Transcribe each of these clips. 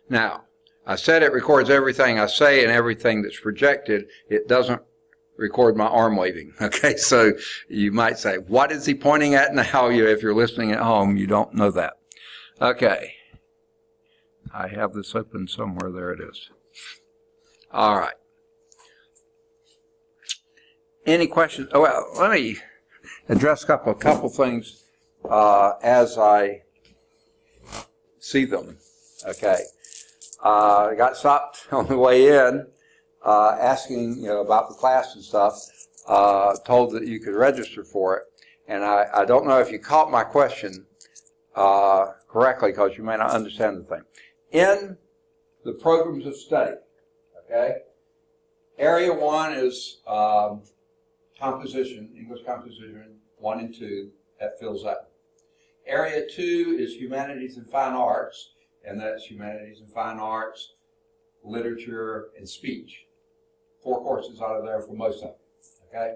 Now, I said it records everything I say and everything that's projected. It doesn't record my arm waving. Okay, so you might say, what is he pointing at now? If you're listening at home, you don't know that. Okay. I have this open somewhere. There it is. All right. Any questions? Oh, well, let me address a couple things as I see them. Okay. I got stopped on the way in, asking about the class and stuff. Told that you could register for it, and I don't know if you caught my question correctly because you may not understand the thing. In the programs of study, okay, Area 1 is composition, English composition 1 and 2. That fills up. Area 2 is humanities and fine arts, and that's humanities and fine arts, literature, and speech. 4 courses out of there for most of them. Okay.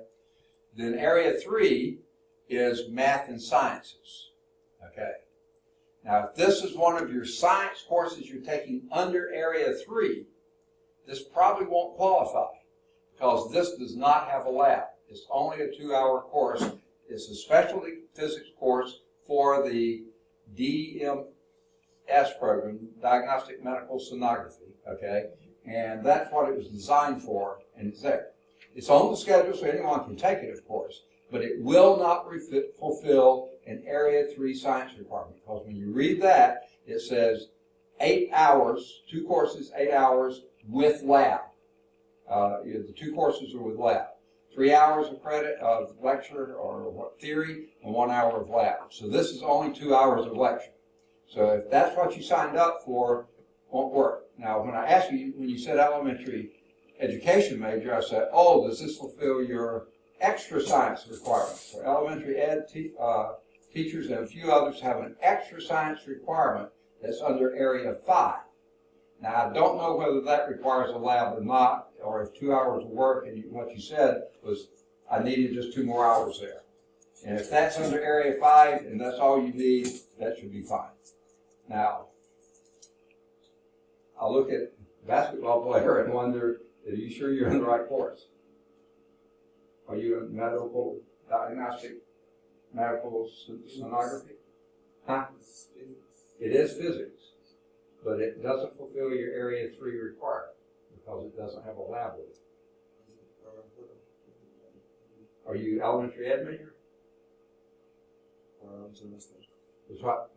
Then Area 3 is math and sciences. Okay. Now, if this is one of your science courses you're taking under Area 3, this probably won't qualify because this does not have a lab. It's only a 2-hour course. It's a specialty physics course for the DMS program, Diagnostic Medical Sonography, okay? And that's what it was designed for, and it's there. It's on the schedule, so anyone can take it, of course, but it will not fulfill an Area 3 science requirement, because when you read that, it says 8 hours, 2 courses, 8 hours with lab. The 2 courses are with lab. 3 hours of credit of lecture or theory, and 1 hour of lab. So this is only 2 hours of lecture. So if that's what you signed up for, it won't work. Now, when I asked you, when you said elementary education major, I said, oh, does this fulfill your extra science requirements? So elementary ed teachers and a few others have an extra science requirement that's under Area 5. Now, I don't know whether that requires a lab or not, or if 2 hours of work, and what you said was I needed just 2 more hours there. And if that's under Area 5 and that's all you need, that should be fine. Now, I'll look at a basketball player and wonder, are you sure you're in the right course? Are you in medical, diagnostic, medical sonography? Huh? It is physics, but it doesn't fulfill your Area 3 requirement because it doesn't have a lab with it. Are you elementary ed major? It's what?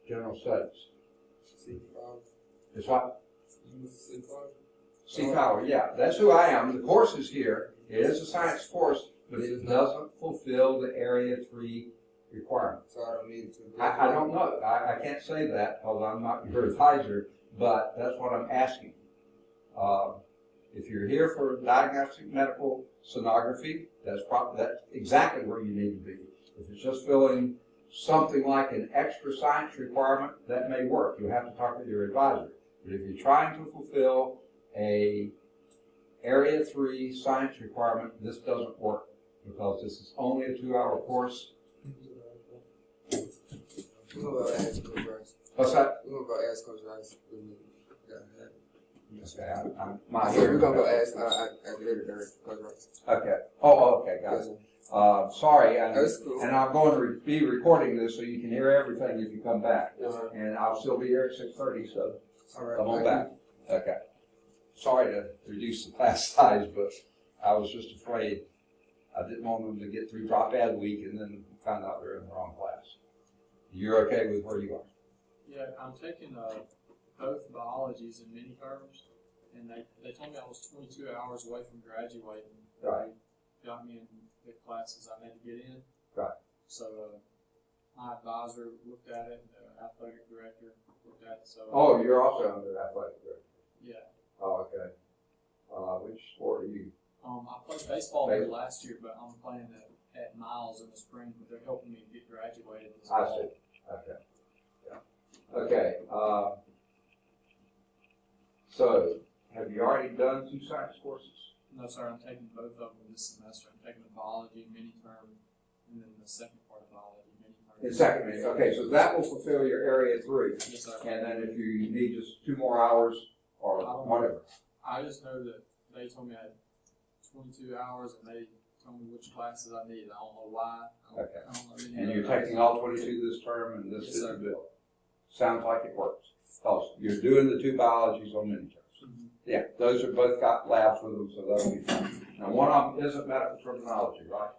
General studies. It's what? C5, yeah. That's who I am. The course is here. It is a science course, but it doesn't fulfill the Area 3 requirement. So I don't need to. I don't know. I can't say that because I'm not your advisor, but that's what I'm asking. If you're here for diagnostic medical sonography, that's exactly where you need to be. If it's just filling something like an extra science requirement, that may work. You'll have to talk with your advisor. But if you're trying to fulfill a Area 3 science requirement, this doesn't work because this is only a 2-hour course. What's that? We're going to go ask Coach Rice. Okay, I'm So we're going to go ask Coach Rice. Okay. Oh, okay, got it. Sorry, Cool. and I'm going to be recording this so you can hear everything if you come back. Uh-huh. And I'll still be here at 6:30, so All right. come on back. Okay. Sorry to reduce the class size, but I was just afraid. I didn't want them to get through drop ad week and then find out they're in the wrong class. You're okay with where you are? Yeah, I'm taking both biologies in mini terms, and they told me I was 22 hours away from graduating. Right. They got me in the classes I had to get in. Right. So my advisor looked at it, and the athletic director looked at it. So Oh, you're also under the athletic director. yeah. Oh, okay. Which sport are you? I played baseball here last year, but I'm playing at Miles in the spring. But they're helping me get graduated this I fall. see. Okay. Yeah. Okay. So, have you already done 2 science courses? No, sir. I'm taking both of them this semester. I'm taking the biology mini term, and then the second part of biology mini term. In second meeting, okay, so that will fulfill your area 3. Yes, sir. And then if you need just 2 more hours or whatever. I just know that they told me I had 22 hours, and they told me which classes I needed. I don't know why. I don't know any And other you're taking all 22 this term, and this Yes, is sir. the bill. Sounds like it works. Because you're doing the 2 biologies on mini terms. Mhm. Yeah, those are both got labs with them, so that'll be fine. Now, one of them isn't medical terminology, right?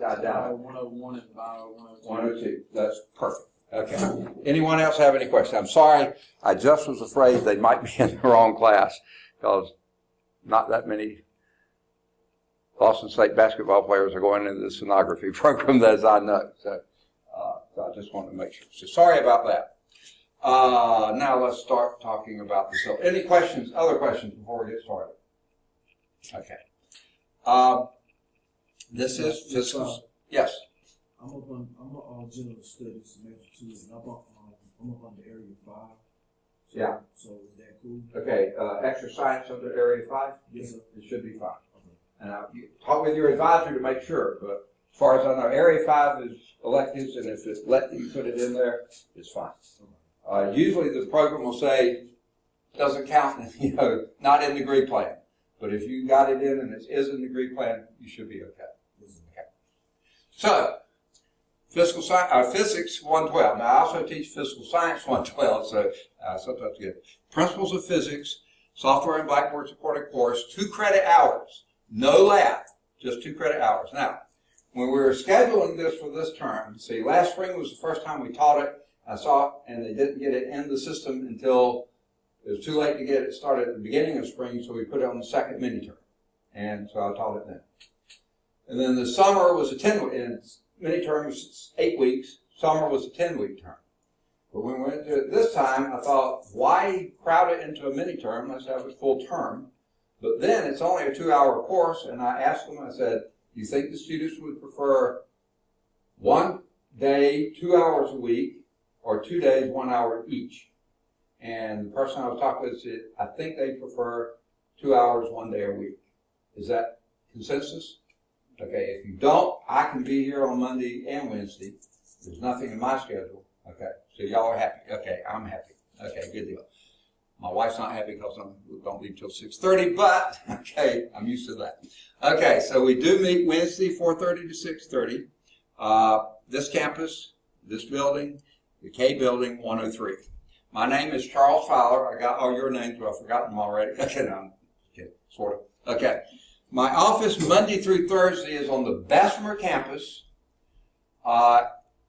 I doubt it. 101 and Bio 102. 102, that's perfect. Okay. Anyone else have any questions? I'm sorry, I just was afraid they might be in the wrong class, because not that many Boston State basketball players are going into the sonography program, as I know. So I just wanted to make sure. So sorry about that. Now let's start talking about the syllabus. Any questions, other questions before we get started? Okay. This is fiscal. Yes. I'm on general studies major 2, and I'm up on the area 5. So, Yeah. So is that cool? Okay. Extra science under area 5. Yes, sir. It should be fine. Okay. And you talk with your advisor to make sure. But as far as I know, area 5 is electives, and if it's let you put it in there, it's fine. Usually the program will say doesn't count, not in the degree plan. But if you got it in and it is in the degree plan, you should be okay. So, Physics 112. Now, I also teach Physical Science 112, so sometimes you get Principles of Physics, Software and Blackboard supported course, 2 credit hours, no lab, just 2 credit hours. Now, when we were scheduling this for this term, see, last spring was the first time we taught it. I saw it, and they didn't get it in the system until it was too late to get it started at the beginning of spring, so we put it on the second mini term. And so I taught it then. And then the summer was a 10-week, and mini term was 8 weeks. Summer was a 10-week term. But when we went to it this time, I thought, why crowd it into a mini term? Let's have a full term. But then it's only a 2-hour course, and I asked them, I said, do you think the students would prefer 1 day, 2 hours a week, or 2 days, 1 hour each? And the person I was talking with said, I think they prefer 2 hours, 1 day a week. Is that consensus? Okay, if you don't, I can be here on Monday and Wednesday. There's nothing in my schedule. Okay, so y'all are happy. Okay, I'm happy. Okay, good deal. My wife's not happy because I don't leave till 6:30, but okay, I'm used to that. Okay, so we do meet Wednesday, 4:30 to 6:30. This campus, this building, the K building, 103. My name is Charles Fowler. I got all your names, but I've forgotten them already. Okay, no, I'm kidding, sort of. Okay. My office Monday through Thursday is on the Bessemer campus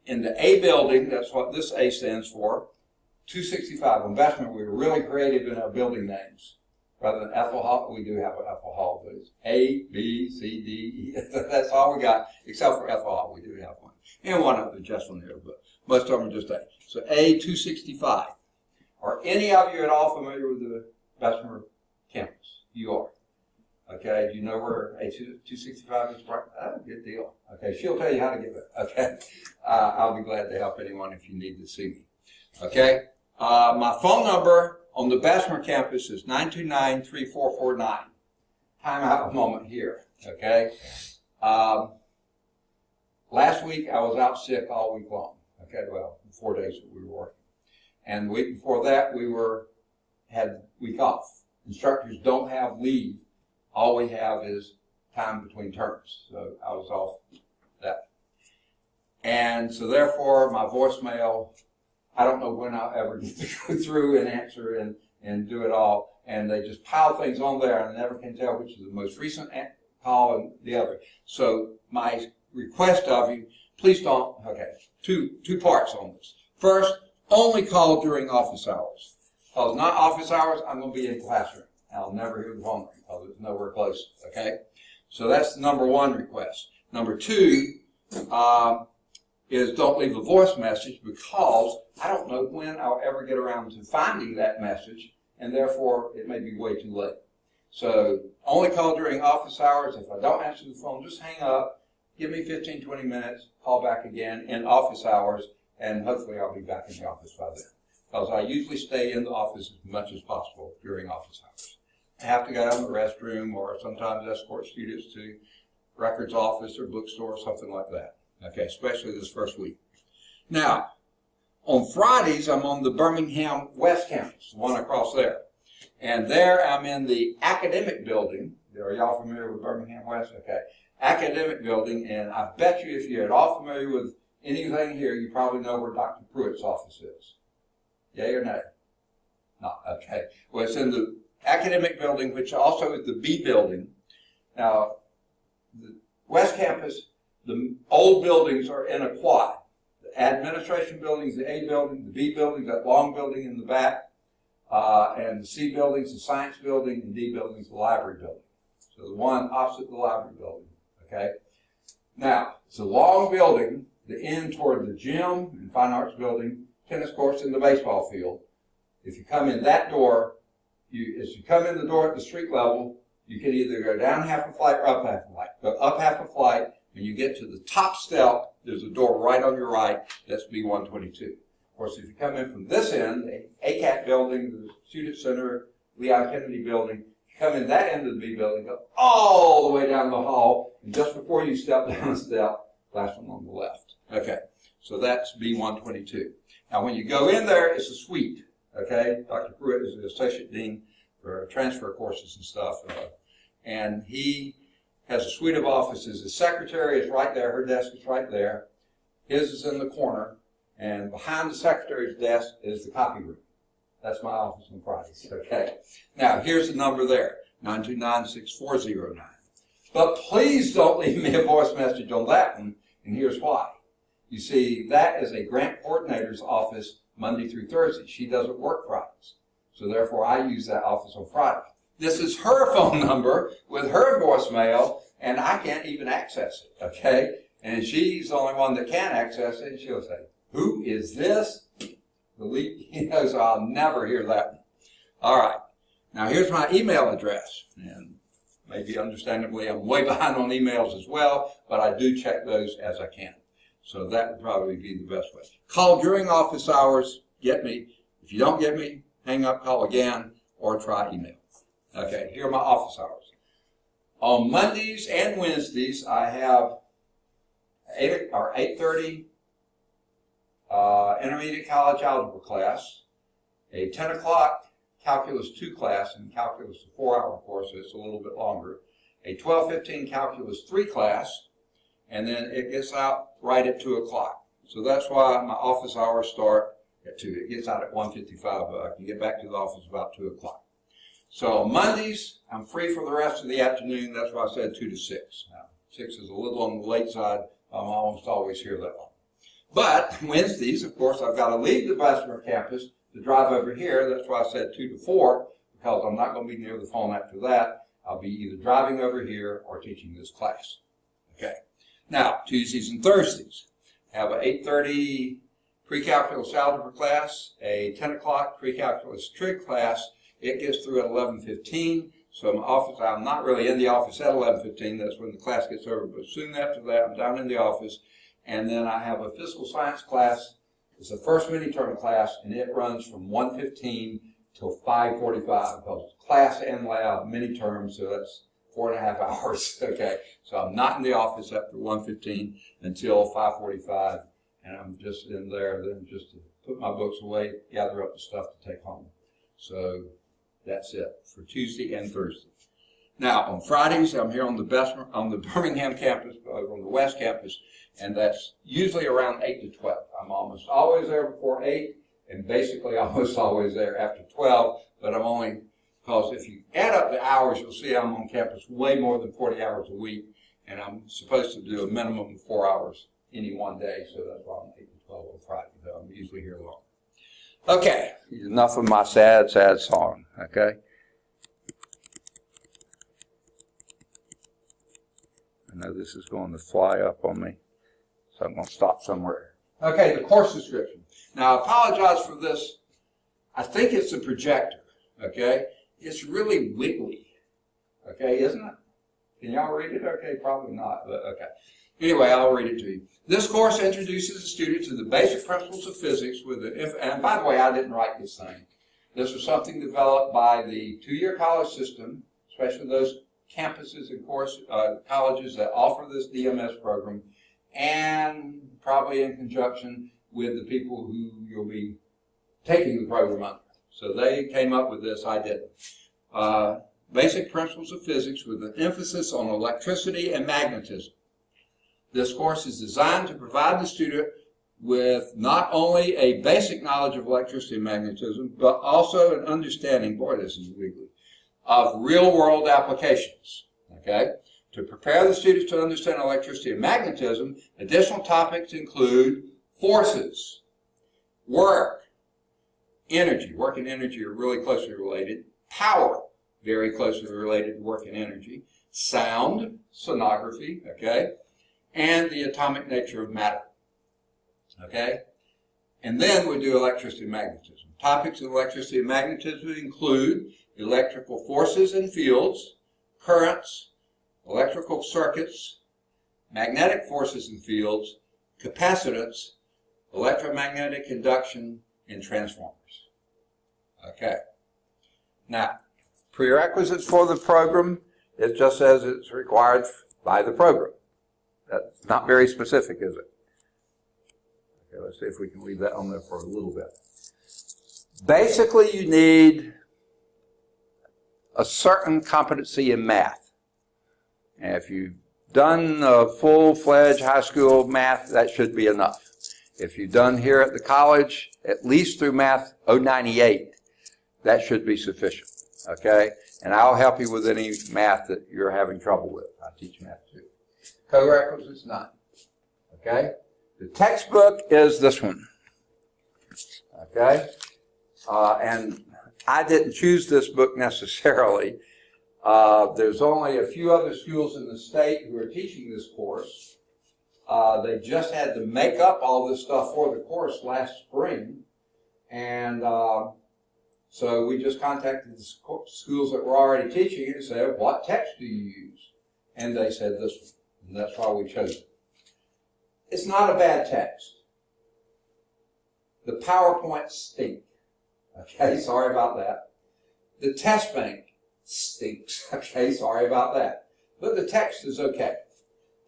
in the A building. That's what this A stands for. 265 on Bessemer. We were really creative in our building names. Rather than Ethel Hall, we do have an Ethel Hall, but it's A, B, C, D, E. That's all we got, except for Ethel Hall. We do have one. And one other just one there, but most of them are just A. So A, 265. Are any of you at all familiar with the Bessemer campus? You are. Okay, do you know where A265 is? Oh, good deal. Okay, she'll tell you how to get there. Okay, I'll be glad to help anyone if you need to see me. Okay, my phone number on the Bessemer campus is 929-3449. Time out a moment here. Okay, last week I was out sick all week long. Okay, well, the 4 days that we were working, and the week before that we had week off. Instructors don't have leave. All we have is time between terms. So I was off that. And so therefore, my voicemail, I don't know when I'll ever get to go through and answer and do it all. And they just pile things on there, and I never can tell which is the most recent call and the other. So my request of you, please don't, okay, two parts on this. First, only call during office hours. Because not office hours, I'm going to be in the classroom. I'll never hear the phone ring because it's nowhere close, okay? So that's the number one request. Number two is don't leave a voice message because I don't know when I'll ever get around to finding that message, and therefore it may be way too late. So only call during office hours. If I don't answer the phone, just hang up, give me 15, 20 minutes, call back again in office hours, and hopefully I'll be back in the office by then. Because I usually stay in the office as much as possible during office hours. I have to go down to the restroom or sometimes escort students to records office or bookstore or something like that. Okay, especially this first week. Now, on Fridays, I'm on the Birmingham West Campus, the one across there. And there I'm in the academic building. Are y'all familiar with Birmingham West? Okay. Academic building, and I bet you if you're at all familiar with anything here, you probably know where Dr. Pruitt's office is. Yay or nay? No, okay. Well, it's in the academic building, which also is the B building. Now, the West Campus, the old buildings are in a quad. The administration building's the A building, the B building, that long building in the back, and the C building's the science building, and D building's the library building. So the one opposite the library building, okay? Now, it's a long building, the end toward the gym and fine arts building, tennis courts, and the baseball field. If you come in that door, as you come in the door at the street level, you can either go down half a flight or up half a flight. Go up half a flight, when you get to the top step, there's a door right on your right, that's B122. Of course, if you come in from this end, the ACAT building, the Student Center, Leon Kennedy building, come in that end of the B building, go all the way down the hall, and just before you step down the step, last one on the left. Okay, so that's B122. Now, when you go in there, it's a suite. Okay, Dr. Pruitt is the associate dean for transfer courses and stuff, and he has a suite of offices. His secretary is right there. Her desk is right there. His is in the corner, and behind the secretary's desk is the copy room. That's my office on Fridays, okay? Now, here's the number there, 929-6409. But please don't leave me a voice message on that one, and here's why. You see, that is a grant coordinator's office Monday through Thursday. She doesn't work Fridays, so therefore I use that office on Friday. This is her phone number with her voicemail, and I can't even access it, okay? And she's the only one that can access it, and she'll say, "Who is this?" So I'll never hear that one. All right. Now, here's my email address. And maybe understandably, I'm way behind on emails as well, but I do check those as I can. So that would probably be the best way. Call during office hours, get me. If you don't get me, hang up, call again, or try email. Okay, here are my office hours. On Mondays and Wednesdays, I have 8:30 intermediate college algebra class, a 10 o'clock calculus 2 class, and calculus is a 4-hour course, so it's a little bit longer, a 12:15 calculus 3 class, and then it gets out right at 2 o'clock. So that's why my office hours start at 2. It gets out at 1:55, but I can get back to the office about 2 o'clock. So Mondays, I'm free for the rest of the afternoon. That's why I said 2 to 6. Now, 6 is a little on the late side. I'm almost always here that long. But Wednesdays, of course, I've got to leave the Bessemer campus to drive over here. That's why I said 2 to 4, because I'm not going to be near the phone after that. I'll be either driving over here or teaching this class. Okay. Now, Tuesdays and Thursdays, I have an 8:30 pre-calculus algebra class, a 10 o'clock pre-calculus trig class. It gets through at 11:15. So I'm not really in the office at 11:15. That's when the class gets over. But soon after that, I'm down in the office. And then I have a physical science class. It's the first mini-term class, and it runs from 1:15 till 5:45 because it's class and lab mini-term, so that's 4.5 hours. Okay, so I'm not in the office after 1:15 until 5:45, and I'm just in there then just to put my books away, gather up the stuff to take home. So that's it for Tuesday and Thursday. Now, on Fridays, I'm here on the Birmingham campus, on the West campus, and that's usually around 8 to 12. I'm almost always there before 8, and basically almost always there after 12, but I'm only, because if you add up the hours, you'll see I'm on campus way more than 40 hours a week, and I'm supposed to do a minimum of 4 hours any one day, so that's why I'm 8 to 12 on Friday, though I'm usually here long. Okay, enough of my sad song, okay? I know this is going to fly up on me, so I'm going to stop somewhere. Okay, the course description. Now, I apologize for this. I think it's a projector, okay? It's really wiggly, okay, isn't it? Can y'all read it? Okay, probably not, but okay. Anyway, I'll read it to you. This course introduces the student to the basic principles of physics and by the way, I didn't write this thing. This was something developed by the 2-year college system, especially those campuses and colleges that offer this DMS program, and probably in conjunction with the people who you'll be taking the program under. So they came up with this, I didn't. Basic Principles of Physics with an emphasis on electricity and magnetism. This course is designed to provide the student with not only a basic knowledge of electricity and magnetism, but also an understanding, boy, this is wiggly, of real-world applications. Okay? To prepare the students to understand electricity and magnetism, additional topics include forces, work, energy. Work and energy are really closely related. Power, very closely related to work and energy. Sound, sonography, okay? And the atomic nature of matter, okay? And then we do electricity and magnetism. Topics of electricity and magnetism include electrical forces and fields, currents, electrical circuits, magnetic forces and fields, capacitance, electromagnetic induction, and transformers. Okay. Now, prerequisites for the program, it just says it's required by the program. That's not very specific, is it? Okay, let's see if we can leave that on there for a little bit. Basically, you need a certain competency in math. And if you've done a full-fledged high school math, that should be enough. If you've done here at the college, at least through Math 098, that should be sufficient, okay? And I'll help you with any math that you're having trouble with. I teach math too. Co-requisites, none, okay? The textbook is this one, okay? And I didn't choose this book necessarily. There's only a few other schools in the state who are teaching this course. They just had to make up all this stuff for the course last spring. And so we just contacted the schools that were already teaching it and said, what text do you use? And they said this one. And that's why we chose it. It's not a bad text. The PowerPoint stink. Okay, sorry about that. The test bank stinks. Okay, sorry about that. But the text is okay.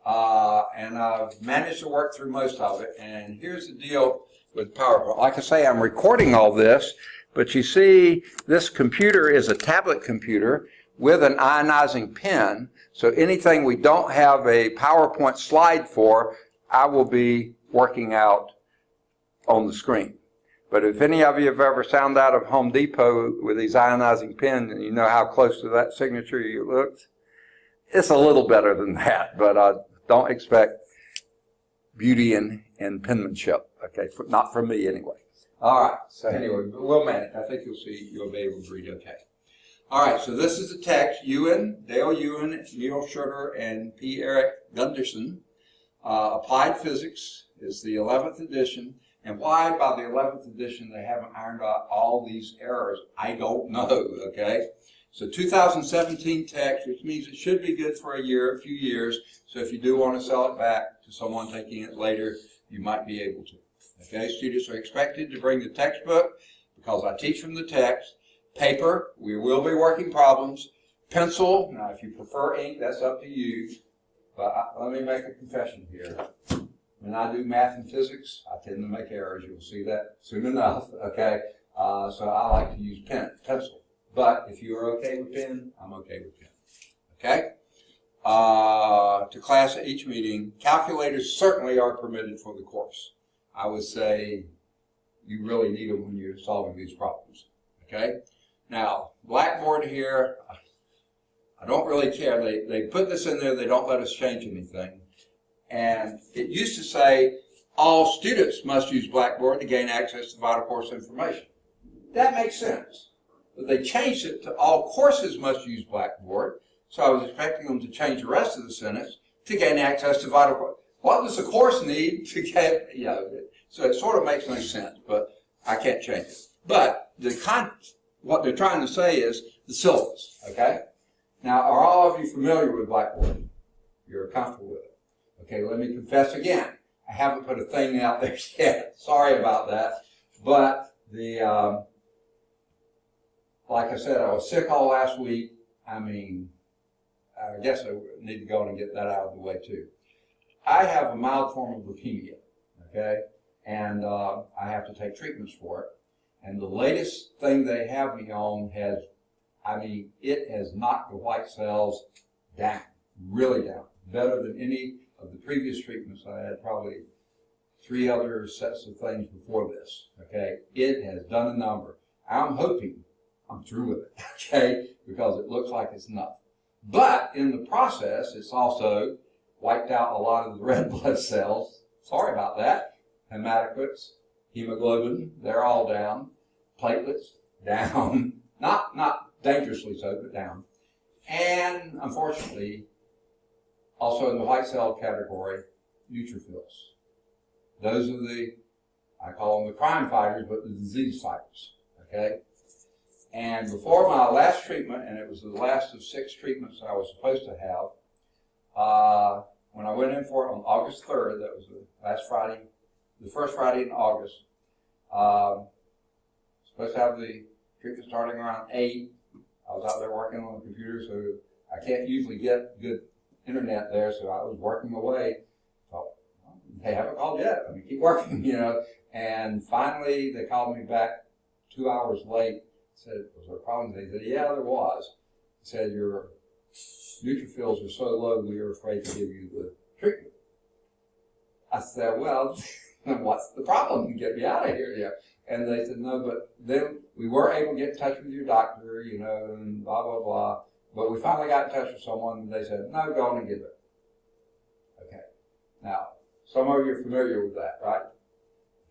And I've managed to work through most of it. And here's the deal with PowerPoint. Like I say, I'm recording all this, but you see this computer is a tablet computer with an ionizing pen. So anything we don't have a PowerPoint slide for, I will be working out on the screen. But if any of you have ever found out of Home Depot with these ionizing pens, and you know how close to that signature you looked, it's a little better than that, but don't expect beauty and penmanship, okay? Not from me anyway. All right, so anyway, we'll manage. I think you'll be able to read okay. All right, so this is the text. Dale Ewan, Neil Schurter, and P. Eric Gunderson. Applied Physics is the 11th edition. And why by the 11th edition they haven't ironed out all these errors, I don't know, okay? So 2017 text, which means it should be good for a few years. So if you do want to sell it back to someone taking it later, you might be able to. Okay, students are expected to bring the textbook because I teach from the text. Paper, we will be working problems. Pencil, now if you prefer ink, that's up to you. But let me make a confession here. When I do math and physics, I tend to make errors. You'll see that soon enough, okay? So I like to use pencil. But if you're okay with pen, I'm okay with pen, okay? To class at each meeting, calculators certainly are permitted for the course. I would say you really need them when you're solving these problems, okay? Now, Blackboard here, I don't really care. They put this in there. They don't let us change anything. And it used to say all students must use Blackboard to gain access to vital course information. That makes sense. But they changed it to all courses must use Blackboard. So I was expecting them to change the rest of the sentence to gain access to vital course. What does the course need to get, so it sort of makes no sense, but I can't change it. But what they're trying to say is the syllabus, okay? Now, are all of you familiar with Blackboard? You're comfortable with it? Okay, let me confess again. I haven't put a thing out there yet. Sorry about that. But like I said, I was sick all last week. I mean, I guess I need to go on and get that out of the way too. I have a mild form of leukemia, okay, and I have to take treatments for it. And the latest thing they have me on it has knocked the white cells down, really down, better than any of the previous treatments. I had probably 3 other sets of things before this, okay. It has done a number. I'm hoping I'm through with it, okay, because it looks like it's enough. But in the process, it's also wiped out a lot of the red blood cells. Sorry about that. Hematocrits, hemoglobin, they're all down. Platelets, down. Not dangerously so, but down. And unfortunately, also in the white cell category, neutrophils. Those are I call them the crime fighters, but the disease fighters, okay? And before my last treatment, and it was the last of 6 treatments I was supposed to have, when I went in for it on August 3rd, that was the first Friday in August, supposed to have the treatment starting around 8. I was out there working on the computer, so I can't usually get good internet there, so I was working away. Thought, well, they haven't called yet. Let me keep working, you know. And finally, they called me back 2 hours late. Said, was there a problem? They said, yeah, there was. They said, your neutrophils are so low, we were afraid to give you the treatment. I said, well, what's the problem? Get me out of here. Yeah. And they said, no, but then we were able to get in touch with your doctor, you know, and blah, blah, blah. But we finally got in touch with someone, and they said, no, go on and give it. Okay. Now, some of you are familiar with that, right?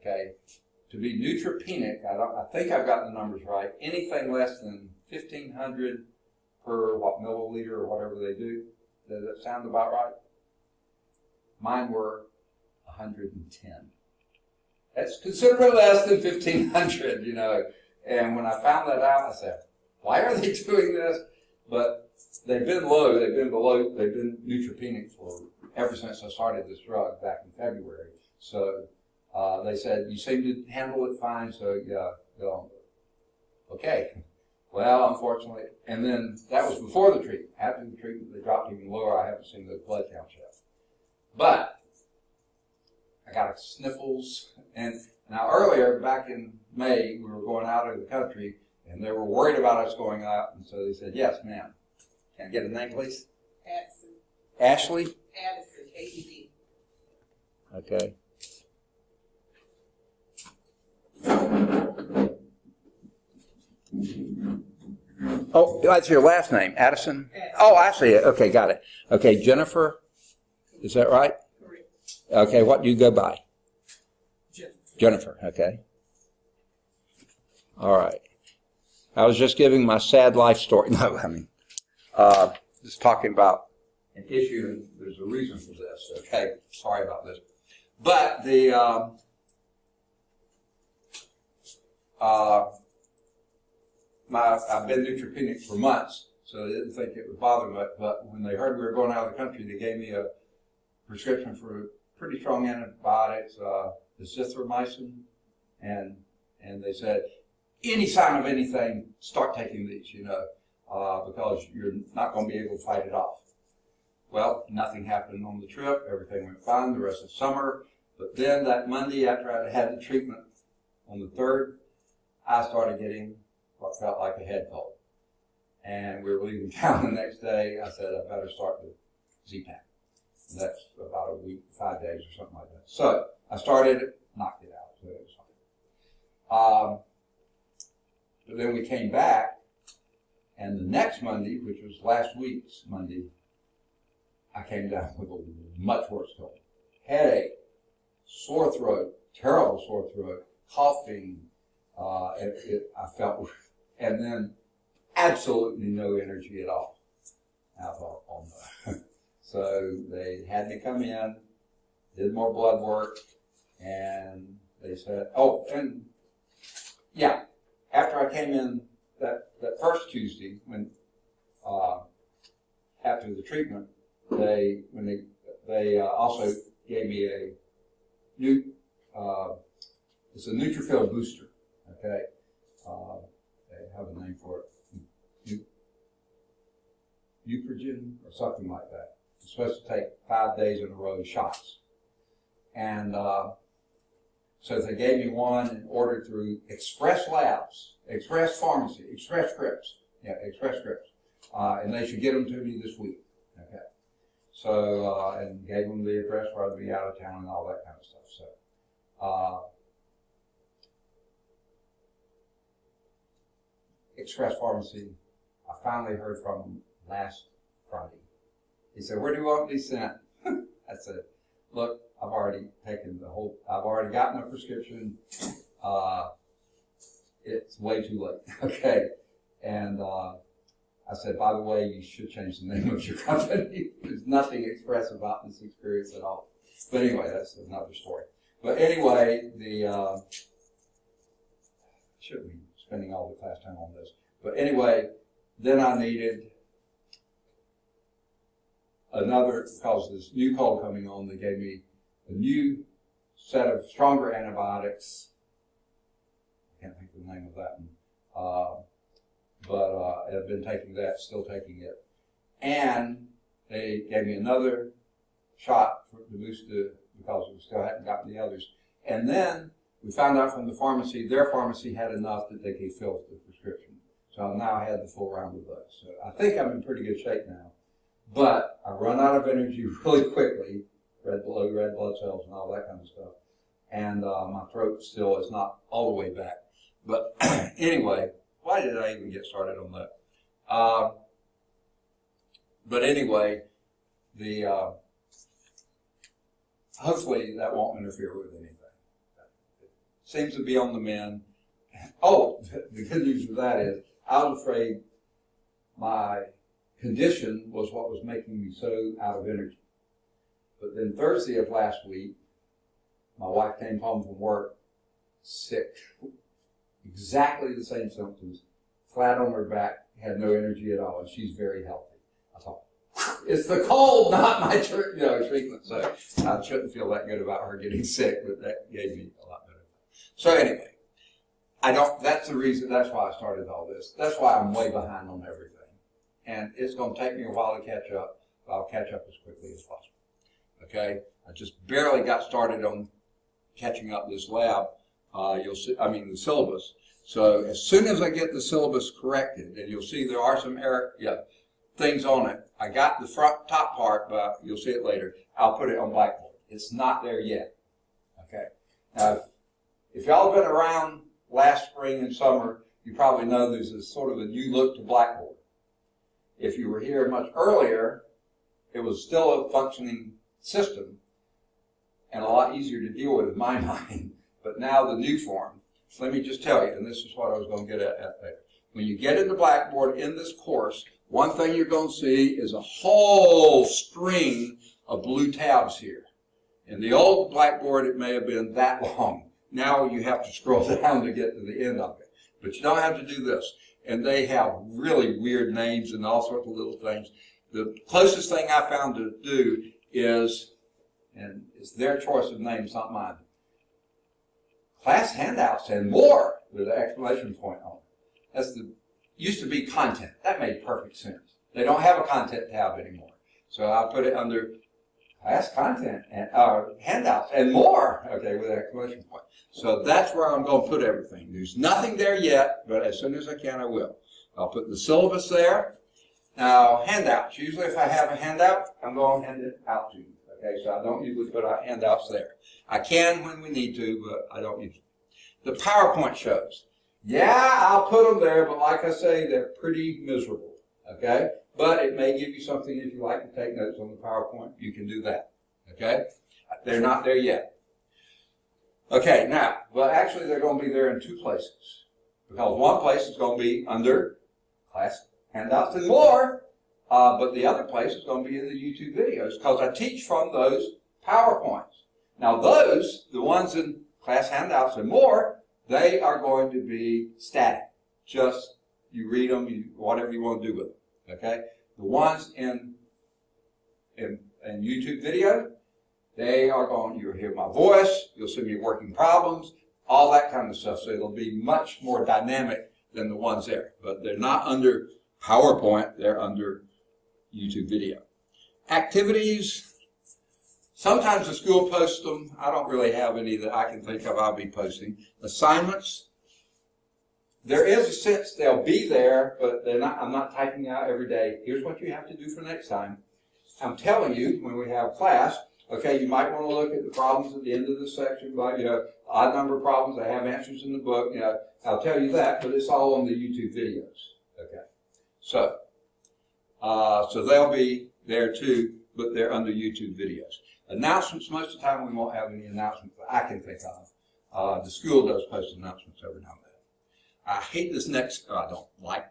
Okay. To be neutropenic, I think I've got the numbers right. Anything less than 1,500 per milliliter or whatever they do. Does that sound about right? Mine were 110. That's considerably less than 1,500, you know. And when I found that out, I said, why are they doing this? But they've been low. They've been neutropenic for ever since I started this drug back in February. So they said, you seem to handle it fine, so yeah, go on. Okay. Well, unfortunately, and then that was before the treatment. After the treatment, they dropped even lower. I haven't seen those blood counts yet. But I got sniffles. And now earlier, back in May, we were going out of the country, and they were worried about us going out. And so they said, yes, ma'am. Can I get a name, please? Addison. Ashley? Addison, A-D-D. Okay. Oh, that's your last name, Addison? Oh, I see it. Okay, got it. Okay, Jennifer, is that right? Correct. Okay, what do you go by? Jennifer. Jennifer, okay. All right. I was just giving my sad life story. No, I mean, just talking about an issue, and there's a reason for this, okay? Sorry about this. But I've been neutropenic for months, so they didn't think it would bother me. But when they heard we were going out of the country, they gave me a prescription for pretty strong antibiotics, azithromycin, and they said, any sign of anything, start taking these, you know, because you're not going to be able to fight it off. Well, nothing happened on the trip. Everything went fine the rest of summer. But then that Monday, after I had the treatment on the 3rd, I started getting what felt like a head cold. And we were leaving town the next day. I said, I better start the Z-Pack. And that's about a week, 5 days or something like that. So I started it, knocked it out. So it was fine. But then we came back, and the next Monday, which was last week's Monday, I came down with a much worse cold. Headache, sore throat, terrible sore throat, coughing. I felt, and then absolutely no energy at all. I thought, oh no. So they had me come in, did more blood work, and they said, oh, and yeah, after I came in that first Tuesday, when after the treatment, they also gave me a new it's a neutrophil booster. Okay, they have a name for it, Neuprogen or something like that. It's supposed to take 5 days in a row shots. And so they gave me one and ordered through Express Labs, Express Pharmacy, Express Scripts. Yeah, Express Scripts. And they should get them to me this week. Okay. So, and gave them the address where I'd be out of town and all that kind of stuff. So, Express Pharmacy, I finally heard from him last Friday. He said, "Where do you want these sent?" I said, "Look, I've already gotten a prescription. It's way too late." Okay. And I said, "By the way, you should change the name of your company." There's nothing express about this experience at all. But anyway, that's another story. But anyway, shouldn't be spending all the class time on this. But anyway, then I needed another, because this new cold coming on, they gave me a new set of stronger antibiotics. I can't think of the name of that one. But I've been taking that, still taking it. And they gave me another shot to boost because we still hadn't gotten the others. And then we found out from the pharmacy, their pharmacy had enough that they could fill the prescription. So I now had the full round of those. So I think I'm in pretty good shape now. But I run out of energy really quickly, low red blood cells and all that kind of stuff. And my throat still is not all the way back. But anyway, why did I even get started on that? But anyway, hopefully that won't interfere with anything. It seems to be on the mend. Oh, the good news with that is I was afraid my condition was what was making me so out of energy. But then Thursday of last week, my wife came home from work sick. Exactly the same symptoms, flat on her back, had no energy at all, and she's very healthy. I thought, it's the cold, not my treatment. So I shouldn't feel that good about her getting sick, but that gave me a lot better. So anyway, that's the reason, that's why I started all this. That's why I'm way behind on everything. And it's going to take me a while to catch up, but I'll catch up as quickly as possible. Okay? I just barely got started on catching up this lab. The syllabus. So as soon as I get the syllabus corrected, and you'll see there are some things on it. I got the top part, but you'll see it later. I'll put it on Blackboard. It's not there yet. Okay. Now, if y'all have been around last spring and summer, you probably know there's a sort of a new look to Blackboard. If you were here much earlier, it was still a functioning system and a lot easier to deal with in my mind. But now the new form, so let me just tell you, and this is what I was going to get at later. When you get into Blackboard in this course, one thing you're going to see is a whole string of blue tabs here. In the old Blackboard, it may have been that long. Now you have to scroll down to get to the end of it. But you don't have to do this. And they have really weird names and all sorts of little things. The closest thing I found to do is, and it's their choice of names, not mine, class handouts and more with an exclamation point on it. Used to be content. That made perfect sense. They don't have a content tab anymore. So I put it under class content and handouts and more, okay, with an exclamation point. So that's where I'm going to put everything. There's nothing there yet, but as soon as I can, I will. I'll put the syllabus there. Now, handouts. Usually if I have a handout, I'm going to hand it out to you. Okay, so I don't usually put out handouts there. I can when we need to, but I don't usually. The PowerPoint shows. Yeah, I'll put them there, but like I say, they're pretty miserable. Okay? But it may give you something if you like to take notes on the PowerPoint. You can do that. Okay? They're not there yet. Okay, now, well, actually, they're going to be there in two places. Because one place is going to be under class handouts and more, but the other place is going to be in the YouTube videos because I teach from those PowerPoints. Now, those, the ones in class handouts and more, they are going to be static. Just, you read them, whatever you want to do with them. Okay? The ones in YouTube video, they are going, you'll hear my voice, you'll see me working problems, all that kind of stuff. So it'll be much more dynamic than the ones there. But they're not under PowerPoint, they're under YouTube video. Activities, sometimes the school posts them. I don't really have any that I can think of I'll be posting. Assignments, there is a sense they'll be there, but I'm not typing out every day, here's what you have to do for next time. I'm telling you, when we have class, okay, you might want to look at the problems at the end of the section, but odd number of problems, I have answers in the book, I'll tell you that, but it's all on the YouTube videos, okay. So they'll be there too, but they're under YouTube videos. Announcements, most of the time we won't have any announcements that I can think of. The school does post announcements every now and then. I hate this next, I don't like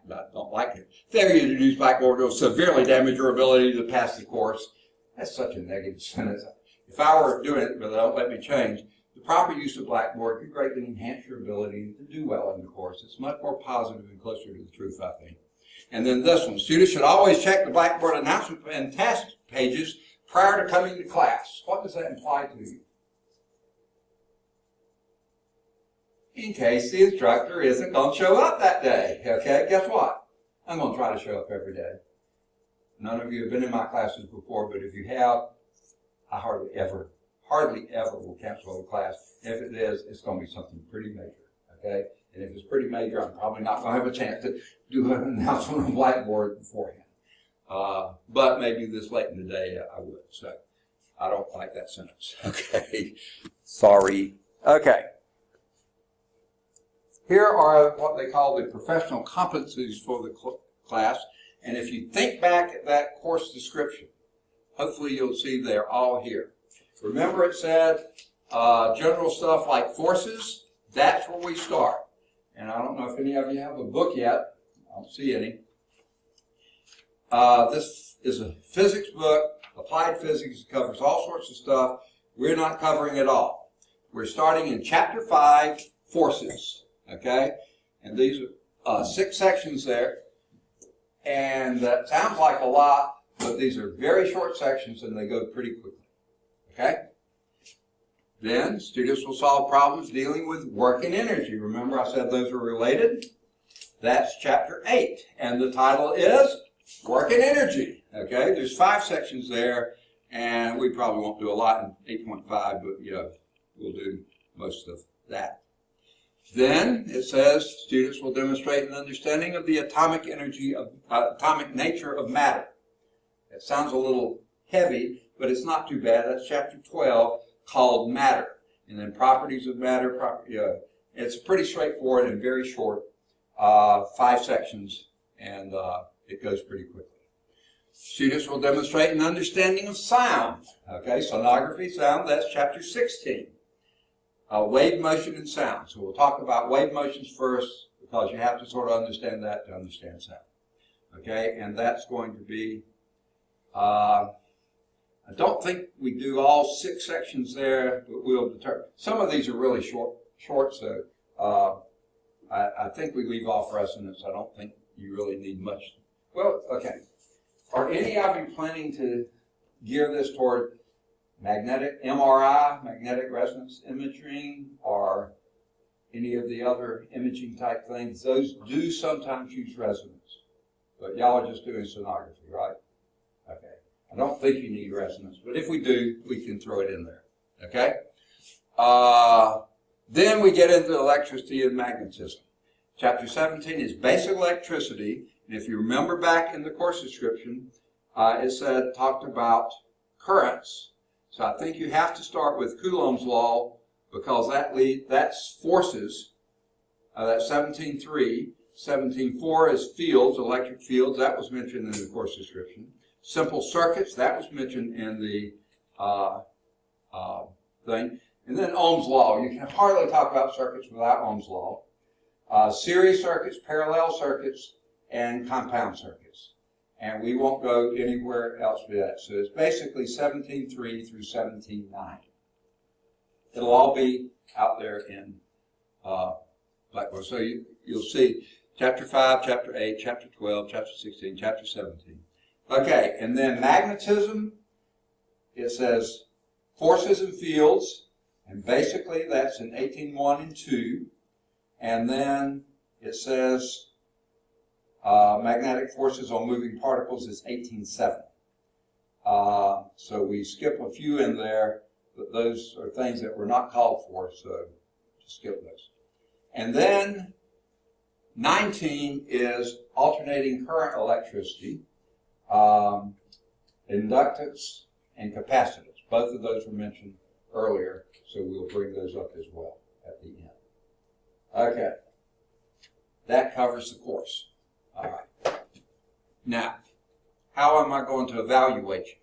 it. Failure to use Blackboard will severely damage your ability to pass the course. That's such a negative sentence. If I were doing it, but they don't let me change, the proper use of Blackboard could greatly enhance your ability to do well in the course. It's much more positive and closer to the truth, I think. And then this one, students should always check the Blackboard announcement and task pages prior to coming to class. What does that imply to you? In case the instructor isn't going to show up that day. Okay, guess what? I'm going to try to show up every day. None of you have been in my classes before, but if you have, I hardly ever will cancel a class. If it is, it's going to be something pretty major. Okay? And if it's pretty major, I'm probably not going to have a chance to do an announcement on Blackboard beforehand. But maybe this late in the day I would. So I don't like that sentence. Okay. Sorry. Okay. Here are what they call the professional competencies for the class. And if you think back at that course description, hopefully you'll see they're all here. Remember it said general stuff like forces, that's where we start. And I don't know if any of you have a book yet. I don't see any. This is a physics book, applied physics. It covers all sorts of stuff. We're not covering it all. We're starting in Chapter 5, Forces. Okay? And these are 6 sections there. And that sounds like a lot, but these are very short sections and they go pretty quickly. Okay? Then, students will solve problems dealing with work and energy. Remember I said those are related? That's Chapter 8. And the title is Work and Energy. Okay? There's 5 sections there, and we probably won't do a lot in 8.5, but we'll do most of that. Then it says students will demonstrate an understanding of the atomic nature of matter. It sounds a little heavy, but it's not too bad. That's Chapter 12, called Matter. And then properties of matter. It's pretty straightforward and very short. 5 sections, and it goes pretty quickly. Students will demonstrate an understanding of sound. Okay, sonography, sound. That's Chapter 16. Wave motion and sound. So we'll talk about wave motions first because you have to sort of understand that to understand sound. Okay, and that's going to be, I don't think we do all 6 sections there, but we'll determine. Some of these are really short so I think we leave off resonance. I don't think you really need much. Well, okay. Are any of you planning to gear this toward magnetic MRI, magnetic resonance imaging, or any of the other imaging type things? Those do sometimes use resonance, but y'all are just doing sonography, right? Okay. I don't think you need resonance, but if we do, we can throw it in there. Okay? Then we get into electricity and magnetism. Chapter 17 is basic electricity, and if you remember back in the course description, it talked about currents. So I think you have to start with Coulomb's law because that's forces. That's 17.3. 17.4 is fields, electric fields. That was mentioned in the course description. Simple circuits, that was mentioned in the thing. And then Ohm's law. You can hardly talk about circuits without Ohm's law. Series circuits, parallel circuits, and compound circuits. And we won't go anywhere else with that. So it's basically 17.3 through 17.9. It'll all be out there in Blackboard. So you'll see Chapter 5, Chapter 8, Chapter 12, Chapter 16, Chapter 17. Okay, and then magnetism, it says forces and fields, and basically that's in 18.1 and 2. And then it says magnetic forces on moving particles is 18.7. So we skip a few in there, but those are things that were not called for, so just skip those. And then 19 is alternating current electricity, inductance, and capacitance. Both of those were mentioned earlier, so we'll bring those up as well at the end. Okay. That covers the course. All right. Now, how am I going to evaluate you?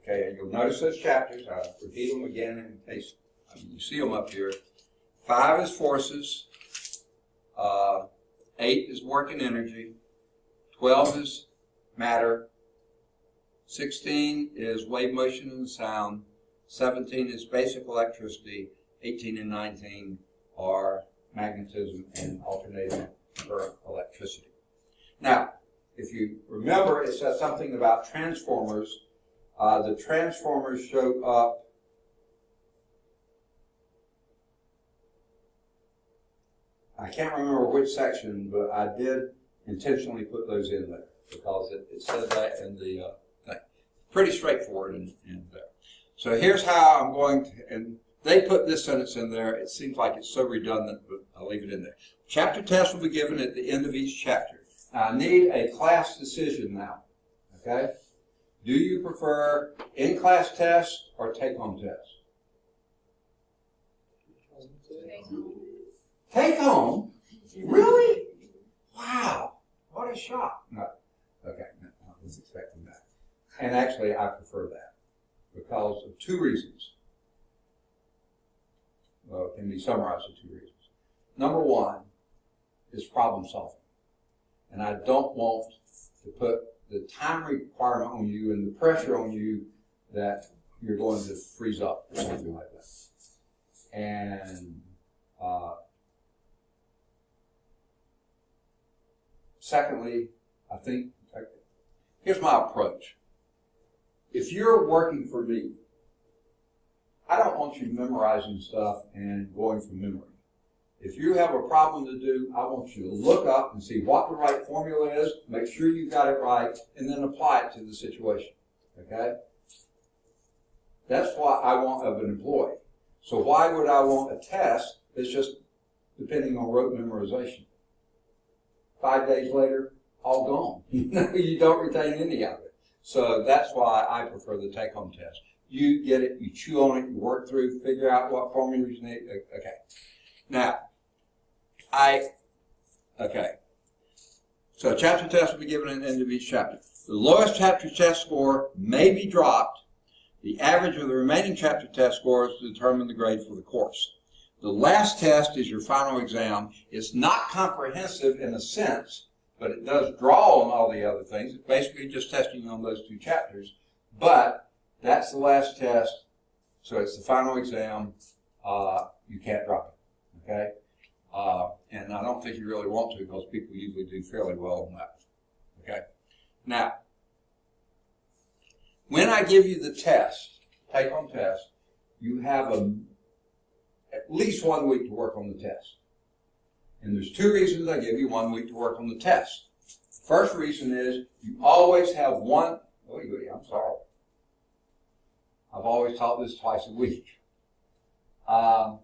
Okay, and you'll notice those chapters. I'll repeat them again in case you see them up here. 5 is forces. 8 is working energy. 12 is matter. 16 is wave motion and sound. 17 is basic electricity. 18 and 19 are magnetism and alternating current electricity. Now, if you remember, it says something about transformers. The transformers show up I can't remember which section, but I did intentionally put those in there because it said that in the thing. Pretty straightforward in there. So here's how I'm going to, and they put this sentence in there. It seems like it's so redundant, but I'll leave it in there. Chapter tests will be given at the end of each chapter. Now, I need a class decision now, okay? Do you prefer in-class tests or take-home tests? Take home? Really? Wow. What a shock. No. Okay, no, I was expecting that. And actually, I prefer that because of 2 reasons. Well, it can be summarized in 2 reasons. Number 1 is problem solving. And I don't want to put the time requirement on you and the pressure on you that you're going to freeze up or something like that. And secondly, I think, here's my approach. If you're working for me, I don't want you memorizing stuff and going from memory. If you have a problem to do, I want you to look up and see what the right formula is, make sure you got it right, and then apply it to the situation. Okay? That's what I want of an employee. So why would I want a test that's just depending on rote memorization? 5 days later, all gone. You don't retain any of it. So that's why I prefer the take-home test. You get it, you chew on it, you work through, figure out what formulas you need. Okay. Now, so chapter tests will be given at the end of each chapter. The lowest chapter test score may be dropped. The average of the remaining chapter test scores to determine the grade for the course. The last test is your final exam. It's not comprehensive in a sense, but it does draw on all the other things. It's basically just testing on those 2 chapters. But that's the last test, so it's the final exam. You can't drop it, okay? And I don't think you really want to because people usually do fairly well on that, okay? Now, when I give you the test, take-home test, you have at least 1 week to work on the test. And there's 2 reasons I give you 1 week to work on the test. First reason is you always have I'm sorry. I've always taught this twice a week. I'll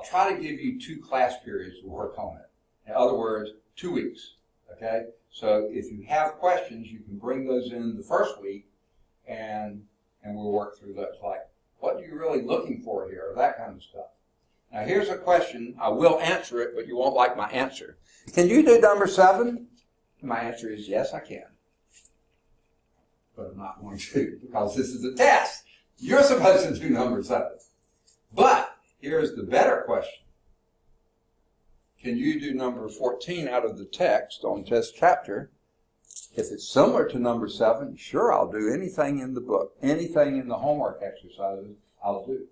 try to give you 2 class periods to work on it. In other words, 2 weeks, okay? So if you have questions, you can bring those in the first week and we'll work through those. Like, what are you really looking for here? Or that kind of stuff. Now here's a question. I will answer it, but you won't like my answer. Can you do number 7? My answer is yes, I can. But I'm not going to because this is a test. You're supposed to do number 7. But here's the better question. Can you do number 14 out of the text on test chapter? If it's similar to number 7, sure, I'll do anything in the book. Anything in the homework exercises, I'll do.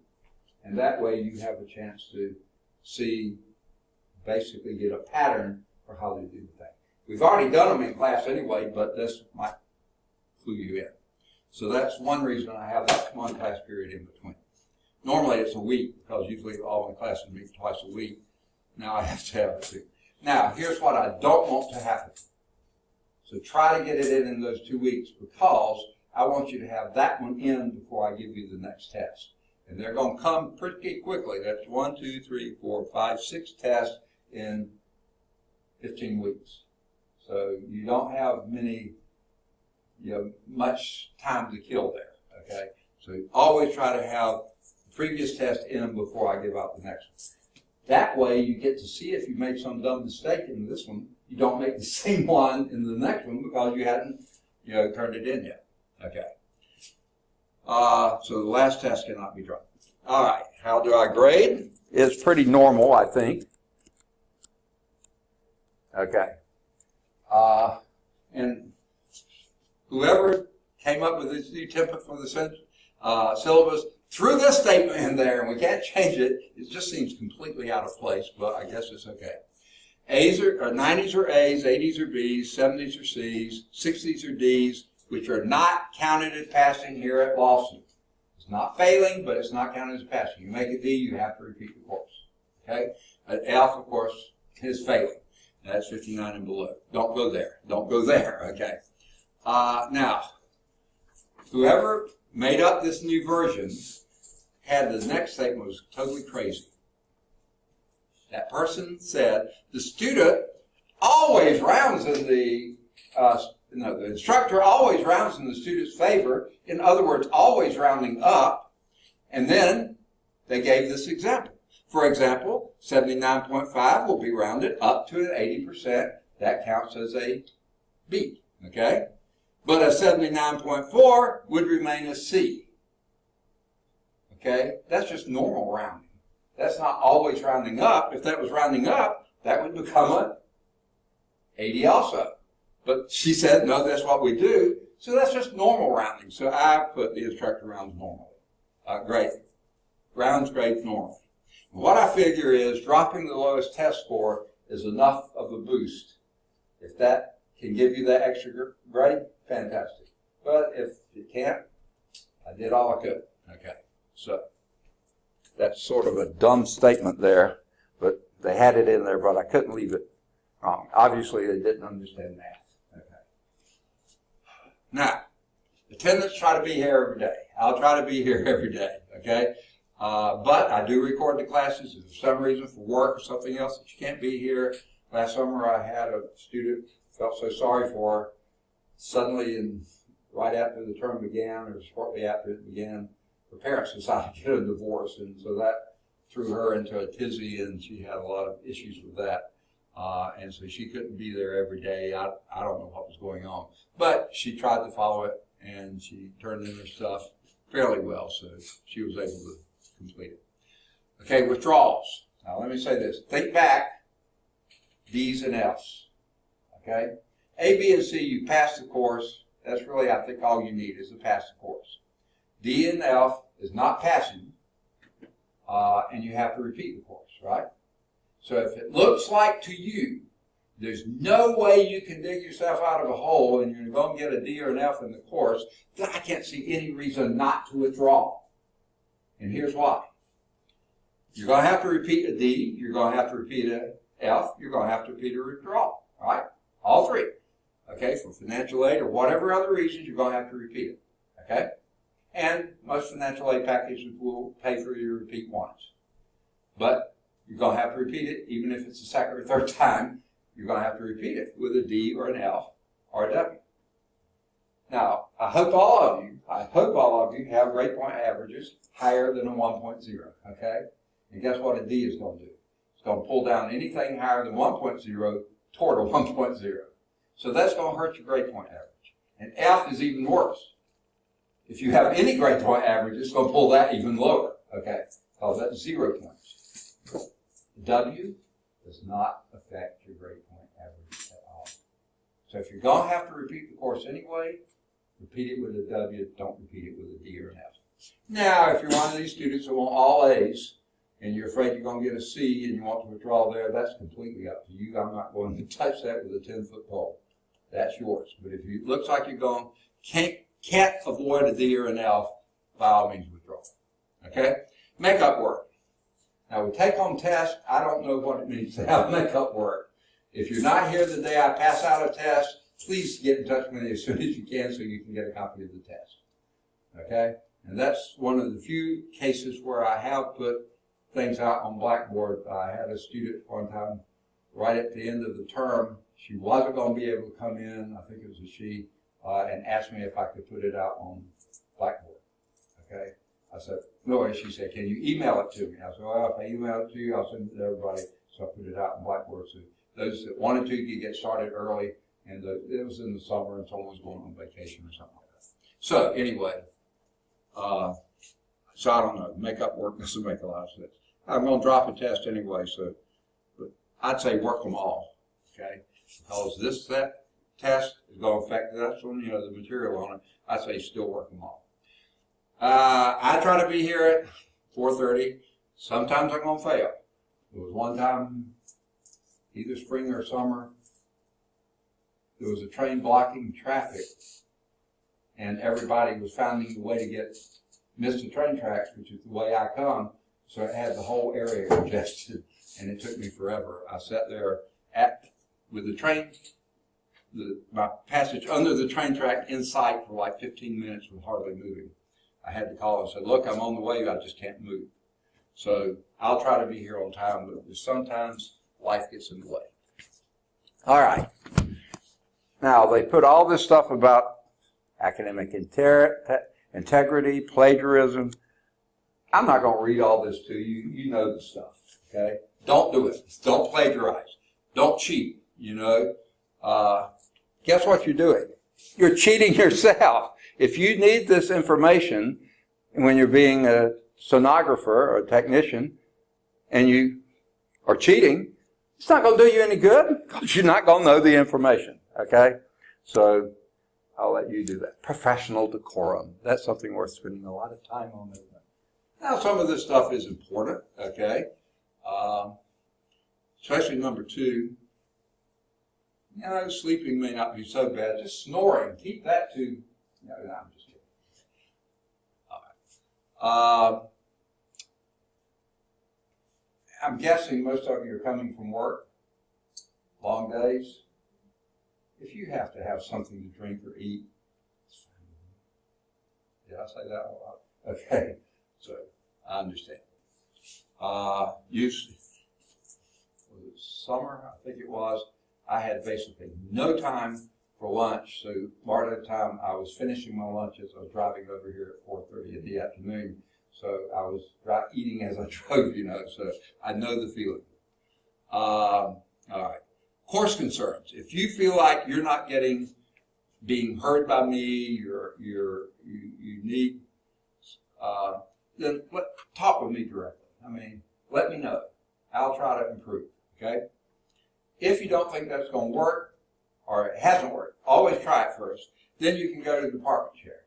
And that way you have a chance to see, basically get a pattern for how they do the thing. We've already done them in class anyway, but this might clue you in. So that's one reason I have that 1 class period in between. Normally it's a week because usually all my classes meet twice a week. Now I have to have 2. Now here's what I don't want to happen. So try to get it in those 2 weeks, because I want you to have that one in before I give you the next test. And they're going to come pretty quickly. That's 1, 2, 3, 4, 5, 6 tests in 15 weeks. So you don't have much time to kill there, okay? So always try to have the previous test in before I give out the next one. That way you get to see if you made some dumb mistake in this one. You don't make the same one in the next one because you hadn't, turned it in yet. Okay. So the last test cannot be dropped. All right. How do I grade? It's pretty normal, I think. Okay. And whoever came up with this new template for the syllabus threw this statement in there, and we can't change it. It just seems completely out of place, but I guess it's okay. 90s are A's, 80s are B's, 70s are C's, 60s are D's, which are not counted as passing here at Lawson. It's not failing, but it's not counted as passing. You make a D, you have to repeat the course. Okay? An F, of course, is failing. That's 59 and below. Don't go there. Don't go there. Okay? Now, whoever made up this new version had the next statement was totally crazy. That person said the student always rounds in the instructor always rounds in the student's favor. In other words, always rounding up. And then they gave this example. For example, 79.5 will be rounded up to an 80%. That counts as a B. Okay? But a 79.4 would remain a C. Okay? That's just normal rounding. That's not always rounding up. If that was rounding up, that would become a 80 also. But she said, no, that's what we do. So that's just normal rounding. So I put the instructor rounds normally. Great. Rounds grade normally. What I figure is dropping the lowest test score is enough of a boost. If that can give you that extra grade, fantastic. But if it can't, I did all I could. Okay. So that's sort of a dumb statement there, but they had it in there, but I couldn't leave it wrong. Obviously, they didn't understand math. Okay. Now, attendants try to be here every day. I'll try to be here every day, okay? But I do record the classes. If for some reason, for work or something else, that you can't be here. Last summer, I had a student, felt so sorry for her. Suddenly, and right after the term began, or shortly after it began, her parents decided to get a divorce, and so that threw her into a tizzy, and she had a lot of issues with that. And so she couldn't be there every day. I don't know what was going on. But she tried to follow it, and she turned in her stuff fairly well, so she was able to complete it. Okay, withdrawals. Now let me say this. Think back, D's and F's. Okay? A, B, and C, you pass the course. That's really, I think, all you need is to pass the course. D and F is not passing, and you have to repeat the course, right? So if it looks like to you there's no way you can dig yourself out of a hole and you're going to get a D or an F in the course, then I can't see any reason not to withdraw. And here's why. You're going to have to repeat a D, you're going to have to repeat an F, you're going to have to repeat a withdrawal, right? All three. Okay, for financial aid or whatever other reasons, you're going to have to repeat it. Okay? And most financial aid packages will pay for your repeat once. But you're going to have to repeat it, even if it's the second or third time, you're going to have to repeat it with a D or an F or a W. Now, I hope all of you have grade point averages higher than a 1.0, okay? And guess what a D is going to do? It's going to pull down anything higher than 1.0 toward a 1.0. So that's going to hurt your grade point average. And F is even worse. If you have any grade point average, it's going to pull that even lower, okay? Because that's 0 points. W does not affect your grade point average at all. So if you're going to have to repeat the course anyway, repeat it with a W, don't repeat it with a D or an F. Now, if you're one of these students who want all A's, and you're afraid you're going to get a C and you want to withdraw there, that's completely up to you. I'm not going to touch that with a 10-foot pole. That's yours. But if it looks like you're going, can't avoid a D or an F, by all means withdraw. Okay? Makeup work. Now, with take-home test, I don't know what it means to have makeup work. If you're not here the day I pass out a test, please get in touch with me as soon as you can so you can get a copy of the test. Okay? And that's one of the few cases where I have put things out on Blackboard. I had a student one time right at the end of the term. She wasn't going to be able to come in, I think it was a she, and asked me if I could put it out on Blackboard. Okay? I said, no, and she said, can you email it to me? I said, well, if I email it to you, I'll send it to everybody. So I put it out on Blackboard. So those that wanted to could get started early, and it was in the summer and someone was going on vacation or something like that. So anyway, so I don't know, makeup work doesn't make a lot of sense. I'm going to drop a test anyway, so but I'd say work them all, okay? Because that test is going to affect that's when the material on it. I'd say still work them all. I try to be here at 4:30. Sometimes I'm going to fail. There was one time, either spring or summer, there was a train blocking traffic, and everybody was finding a way to miss the train tracks, which is the way I come. So it had the whole area congested, and it took me forever. I sat there with the train, my passage under the train track in sight for like 15 minutes with hardly moving. I had to call and say, look, I'm on the way, I just can't move. So I'll try to be here on time, but sometimes life gets in the way. All right. Now, they put all this stuff about academic integrity, plagiarism. I'm not going to read all this to you. You know the stuff, okay? Don't do it. Don't plagiarize. Don't cheat, Guess what you're doing? You're cheating yourself. If you need this information when you're being a sonographer or a technician and you are cheating, it's not going to do you any good because you're not going to know the information, okay? So I'll let you do that. Professional decorum. That's something worth spending a lot of time on. Now, some of this stuff is important, okay? Especially number 2. Sleeping may not be so bad. Just snoring. Keep that to... No, I'm just kidding. All right. I'm guessing most of you are coming from work. Long days. If you have to have something to drink or eat, it's fine. Did I say that a lot? Okay. So, I understand. Summer, I think it was, I had basically no time for lunch. So, part of the time I was finishing my lunches, I was driving over here at 4:30 in the afternoon. So, I was eating as I drove, so I know the feeling. All right. Course concerns. If you feel like you're not being heard by me, you need, then talk with me directly. Let me know. I'll try to improve, okay? If you don't think that's going to work, or it hasn't worked, always try it first. Then you can go to the department chair.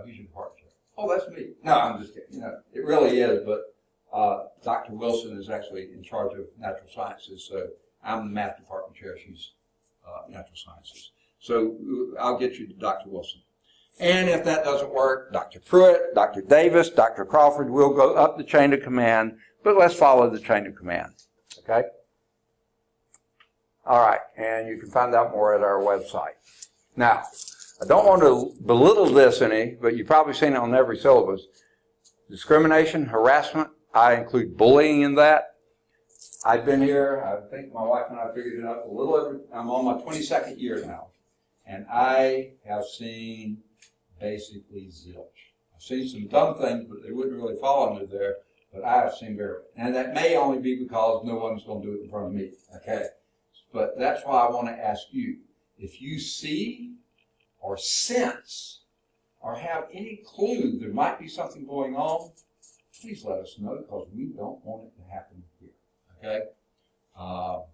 Who's your department chair? Oh, that's me. No, I'm just kidding. It really is, but Dr. Wilson is actually in charge of natural sciences, so I'm the math department chair. She's natural sciences. So I'll get you to Dr. Wilson. And if that doesn't work, Dr. Pruitt, Dr. Davis, Dr. Crawford will go up the chain of command, but let's follow the chain of command. Okay? All right, and you can find out more at our website. Now, I don't want to belittle this any, but you've probably seen it on every syllabus. Discrimination, harassment, I include bullying in that. I've been here, I think my wife and I figured it out a little over, I'm on my 22nd year now. And I have seen basically zilch. I've seen some dumb things, but they wouldn't really fall under there. But I have seen very, and that may only be because no one's going to do it in front of me, okay? But that's why I want to ask you, if you see or sense or have any clue there might be something going on, please let us know because we don't want it to happen here, okay?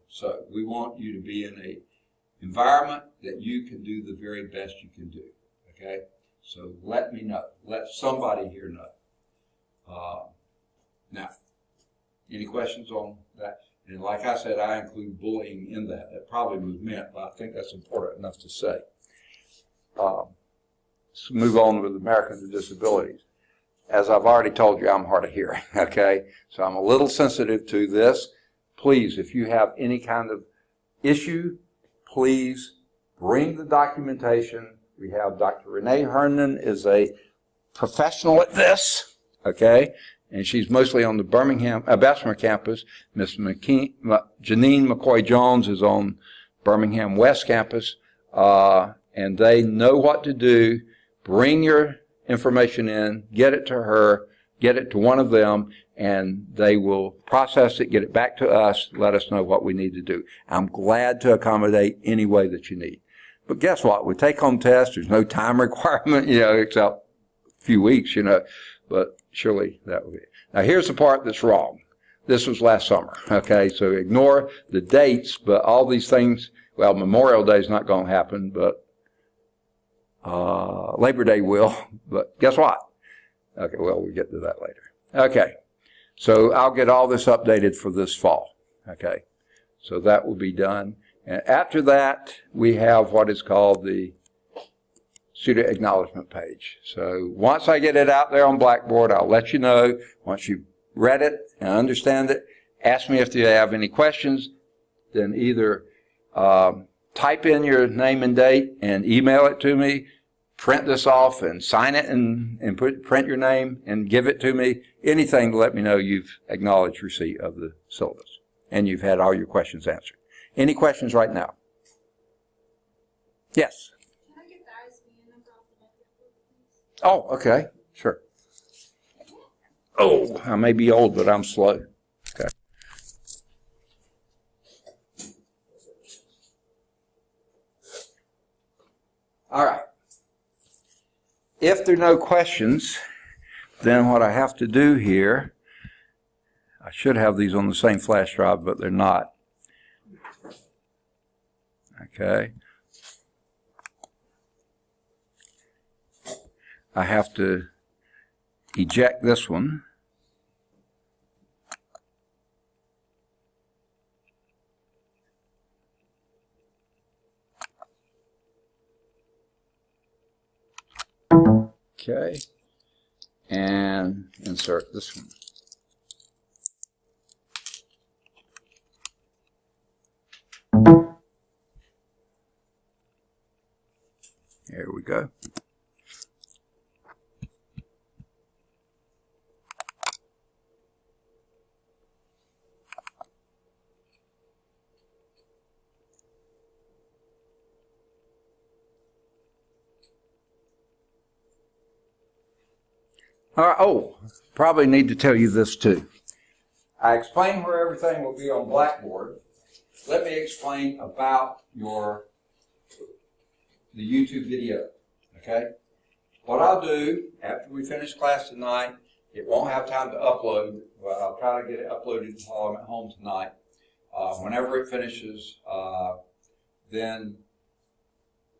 So we want you to be in a environment that you can do the very best you can do, okay? So let me know. Let somebody here know. Now, any questions on that? And like I said, I include bullying in that. That probably was meant, but I think that's important enough to say. Let's move on with Americans with Disabilities. As I've already told you, I'm hard of hearing, okay? So I'm a little sensitive to this. Please, if you have any kind of issue, please bring the documentation. We have Dr. Renee Herndon is a professional at this, okay? And she's mostly on the Bessemer campus. Miss Janine McCoy-Jones is on Birmingham West campus. And they know what to do. Bring your information in, get it to her, get it to one of them, and they will process it, get it back to us, let us know what we need to do. I'm glad to accommodate any way that you need. But guess what? With take-home tests, there's no time requirement, except a few weeks, but surely that will be it. Now, here's the part that's wrong. This was last summer, okay? So ignore the dates, but all these things, well, Memorial Day is not going to happen, but Labor Day will. But guess what? Okay, well, we'll get to that later. Okay, so I'll get all this updated for this fall, okay? So that will be done. And after that, we have what is called the student acknowledgement page. So once I get it out there on Blackboard, I'll let you know. Once you've read it and understand it, ask me if you have any questions. Then either type in your name and date and email it to me, print this off and sign it and print your name and give it to me. Anything to let me know you've acknowledged receipt of the syllabus and you've had all your questions answered. Any questions right now? Yes? Can I get the ISBN number off the record, please? Oh, okay. Sure. Oh, I may be old, but I'm slow. Okay. All right. If there are no questions, then what I have to do here, I should have these on the same flash drive, but they're not. Okay. I have to eject this one. Okay. And insert this one. There we go. All right. Oh, probably need to tell you this too. I explained where everything will be on Blackboard. Let me explain about the YouTube video, okay? What I'll do after we finish class tonight, it won't have time to upload, but I'll try to get it uploaded while I'm at home tonight. Whenever it finishes, then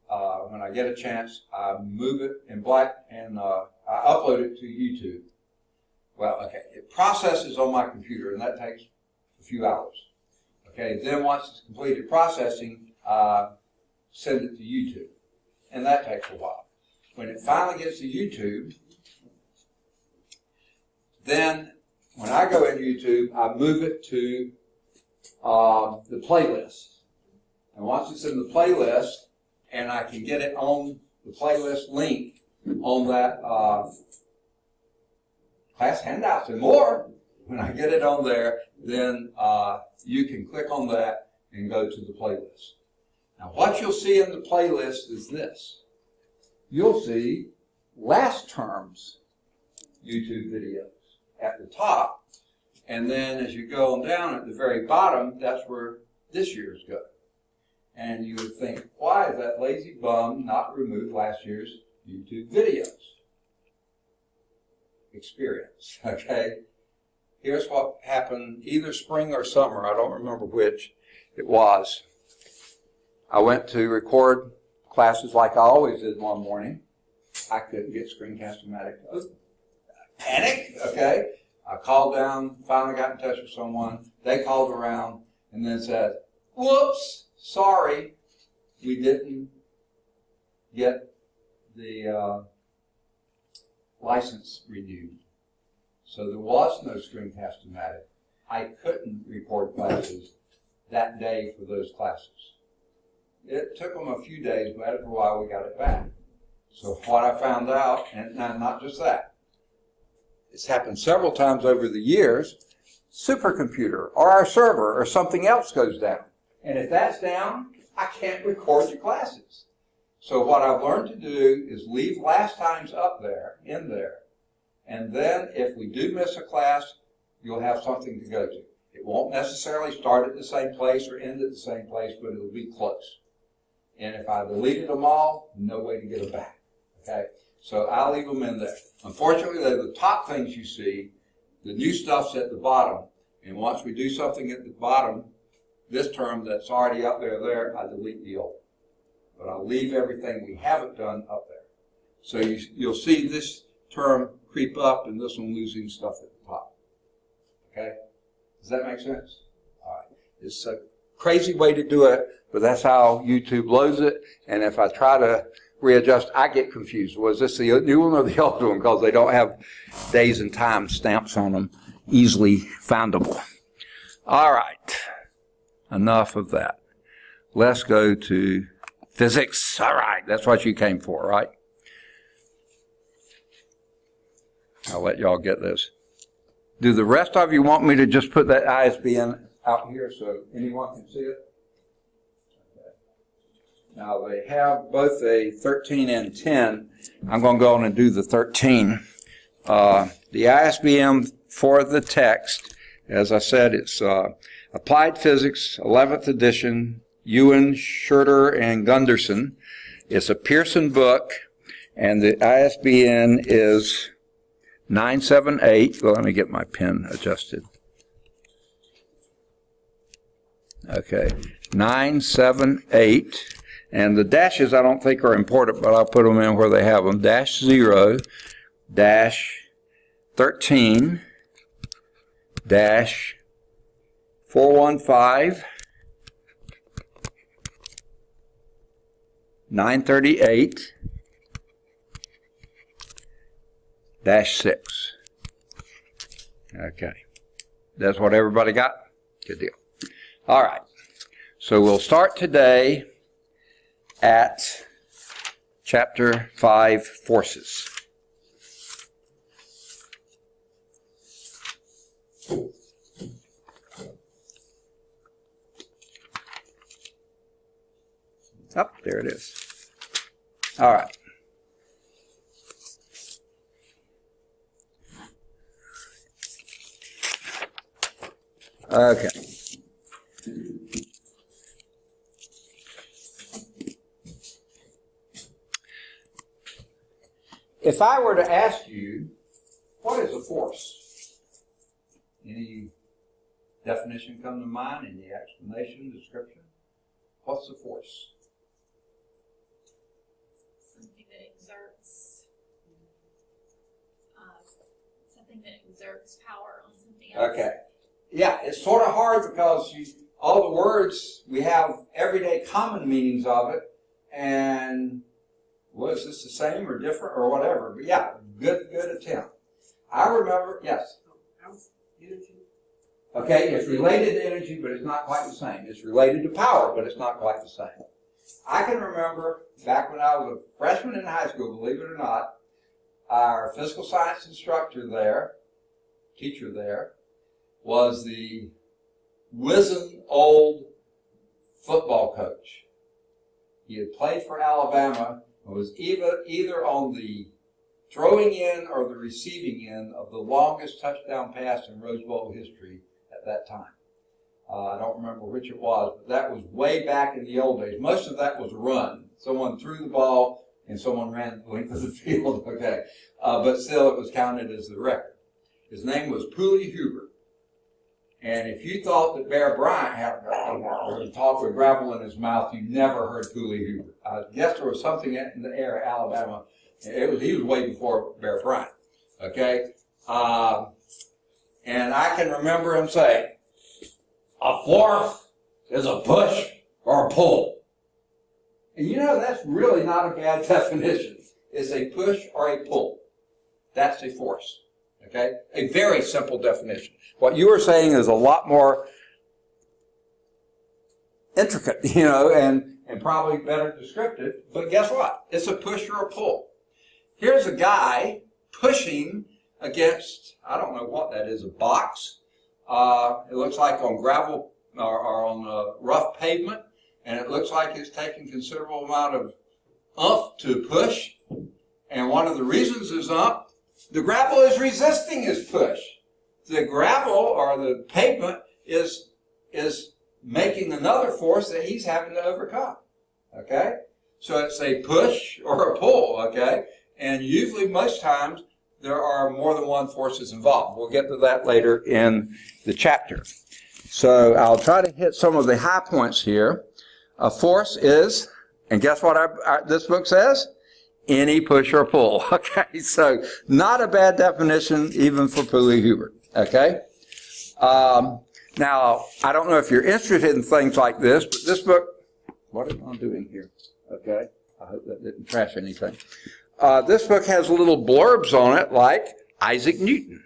when I get a chance, I move it in black and I upload it to YouTube. Well, okay, it processes on my computer, and that takes a few hours. Okay, then once it's completed processing, send it to YouTube, and that takes a while. When it finally gets to YouTube, then when I go in YouTube, I move it to the playlist. And once it's in the playlist, and I can get it on the playlist link on that class handouts and more, when I get it on there, then you can click on that and go to the playlist. Now, what you'll see in the playlist is this. You'll see last term's YouTube videos at the top, and then as you go on down at the very bottom, that's where this year's go. And you would think, why is that lazy bum not remove last year's YouTube videos? Experience, okay? Here's what happened either spring or summer. I don't remember which it was. I went to record classes like I always did one morning. I couldn't get Screencast-O-Matic to open. Panic, okay? I called down, finally got in touch with someone. They called around and then said, whoops, sorry, we didn't get the license renewed. So there was no Screencast-O-Matic. I couldn't record classes that day for those classes. It took them a few days, but after a while we got it back. So what I found out, and not just that, it's happened several times over the years, supercomputer or our server or something else goes down. And if that's down, I can't record your classes. So what I've learned to do is leave last times up there, in there, and then if we do miss a class, you'll have something to go to. It won't necessarily start at the same place or end at the same place, but it'll be close. And if I deleted them all, no way to get them back. Okay? So I'll leave them in there. Unfortunately, they're the top things you see. The new stuff's at the bottom. And once we do something at the bottom, this term that's already up there, I delete the old. But I'll leave everything we haven't done up there. So you'll see this term creep up and this one losing stuff at the top. Okay? Does that make sense? All right. It's a crazy way to do it, but that's how YouTube loads it. And if I try to readjust, I get confused. Was this the new one or the old one? Because they don't have days and time stamps on them, easily findable. All right. Enough of that. Let's go to physics. All right. That's what you came for, right? I'll let y'all get this. Do the rest of you want me to just put that ISBN out here so anyone can see it? Okay. Now they have both a 13 and 10. I'm going to go on and do the 13. The ISBN for the text, as I said, it's Applied Physics, 11th edition, Ewan, Schurter, and Gunderson. It's a Pearson book, and the ISBN is 978. Well, let me get my pen adjusted. Okay, 978. And the dashes I don't think are important, but I'll put them in where they have them. -0, -13, -415, 938, -6. Okay. That's what everybody got? Good deal. All right. So we'll start today at Chapter 5, Forces. Oh, there it is. All right. Okay. If I were to ask you, what is a force? Any definition come to mind? Any explanation, description? What's a force? Something that exerts power on something else. Okay. Yeah, it's sort of hard because all the words, we have everyday common meanings of it, and was this the same or different or whatever? But yeah, good attempt. I remember, yes. Energy. Okay, it's related to energy, but it's not quite the same. It's related to power, but it's not quite the same. I can remember back when I was a freshman in high school, believe it or not, our physical science teacher there, was the wizened old football coach. He had played for Alabama and was either on the throwing end or the receiving end of the longest touchdown pass in Rose Bowl history at that time. I don't remember which it was, but that was way back in the old days. Most of that was run. Someone threw the ball and someone ran the length of the field. Okay, but still it was counted as the record. His name was Pooley Huber. And if you thought that Bear Bryant had a talk with gravel in his mouth, you never heard Pooley Huber. I guess there was something in the air at Alabama. He was way before Bear Bryant. Okay? And I can remember him saying, a force is a push or a pull. And you know, that's really not a bad definition. It's a push or a pull. That's a force. Okay? A very simple definition. What you are saying is a lot more intricate, and and probably better descriptive, but guess what? It's a push or a pull. Here's a guy pushing against, I don't know what that is, a box. It looks like on gravel or on rough pavement, and it looks like it's taking considerable amount of oomph to push. And one of the reasons is the gravel is resisting his push. The gravel or the pavement is making another force that he's having to overcome. Okay? So it's a push or a pull, okay? And usually, most times, there are more than one forces involved. We'll get to that later in the chapter. So I'll try to hit some of the high points here. A force is, and guess what this book says? Any push or pull. Okay, so not a bad definition even for Pooley Hubert. Okay? Now, I don't know if you're interested in things like this, but this book, what am I doing here? Okay, I hope that didn't trash anything. This book has little blurbs on it like Isaac Newton.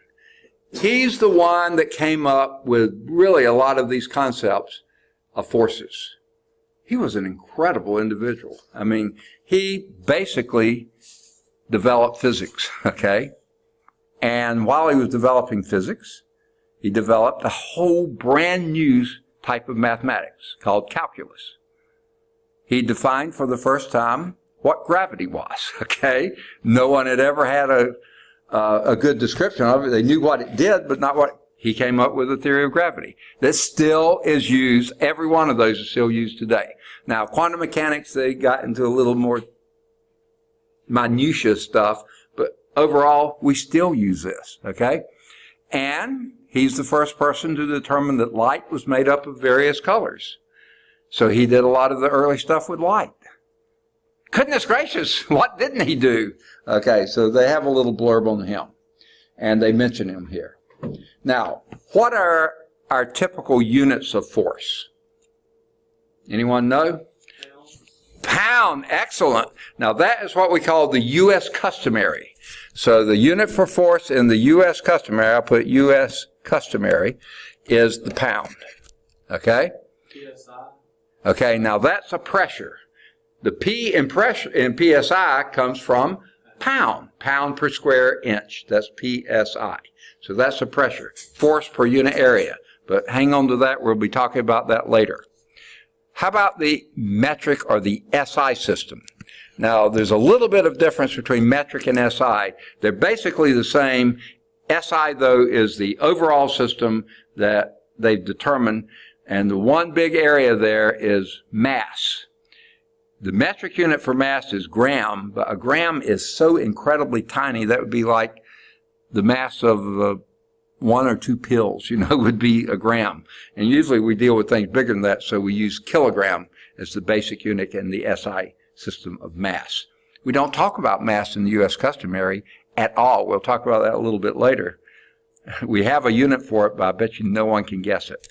He's the one that came up with really a lot of these concepts of forces. He was an incredible individual. I mean, he basically developed physics, okay? And while he was developing physics, he developed a whole brand new type of mathematics called calculus. He defined for the first time what gravity was, okay? No one had ever had a good description of it. They knew what it did, but not what. He came up with a theory of gravity that still is used. Every one of those is still used today. Now, quantum mechanics, they got into a little more minutiae stuff, but overall, we still use this, okay? And he's the first person to determine that light was made up of various colors. So he did a lot of the early stuff with light. Goodness gracious, what didn't he do? Okay, so they have a little blurb on him, and they mention him here. Now, what are our typical units of force? Anyone know? Pound, excellent. Now that is what we call the U.S. customary. So the unit for force in the U.S. customary, I'll put U.S. customary, is the pound. Okay? PSI. Okay, now that's a pressure. The P in pressure in PSI comes from pound per square inch. That's PSI. So that's a pressure, force per unit area. But hang on to that. We'll be talking about that later. How about the metric or the SI system? Now, there's a little bit of difference between metric and SI. They're basically the same. SI, though, is the overall system that they've determined. And the one big area there is mass. The metric unit for mass is gram, but a gram is so incredibly tiny that would be like the mass of 1 or 2 pills, would be a gram. And usually we deal with things bigger than that, so we use kilogram as the basic unit in the SI system of mass. We don't talk about mass in the U.S. customary at all. We'll talk about that a little bit later. We have a unit for it, but I bet you no one can guess it.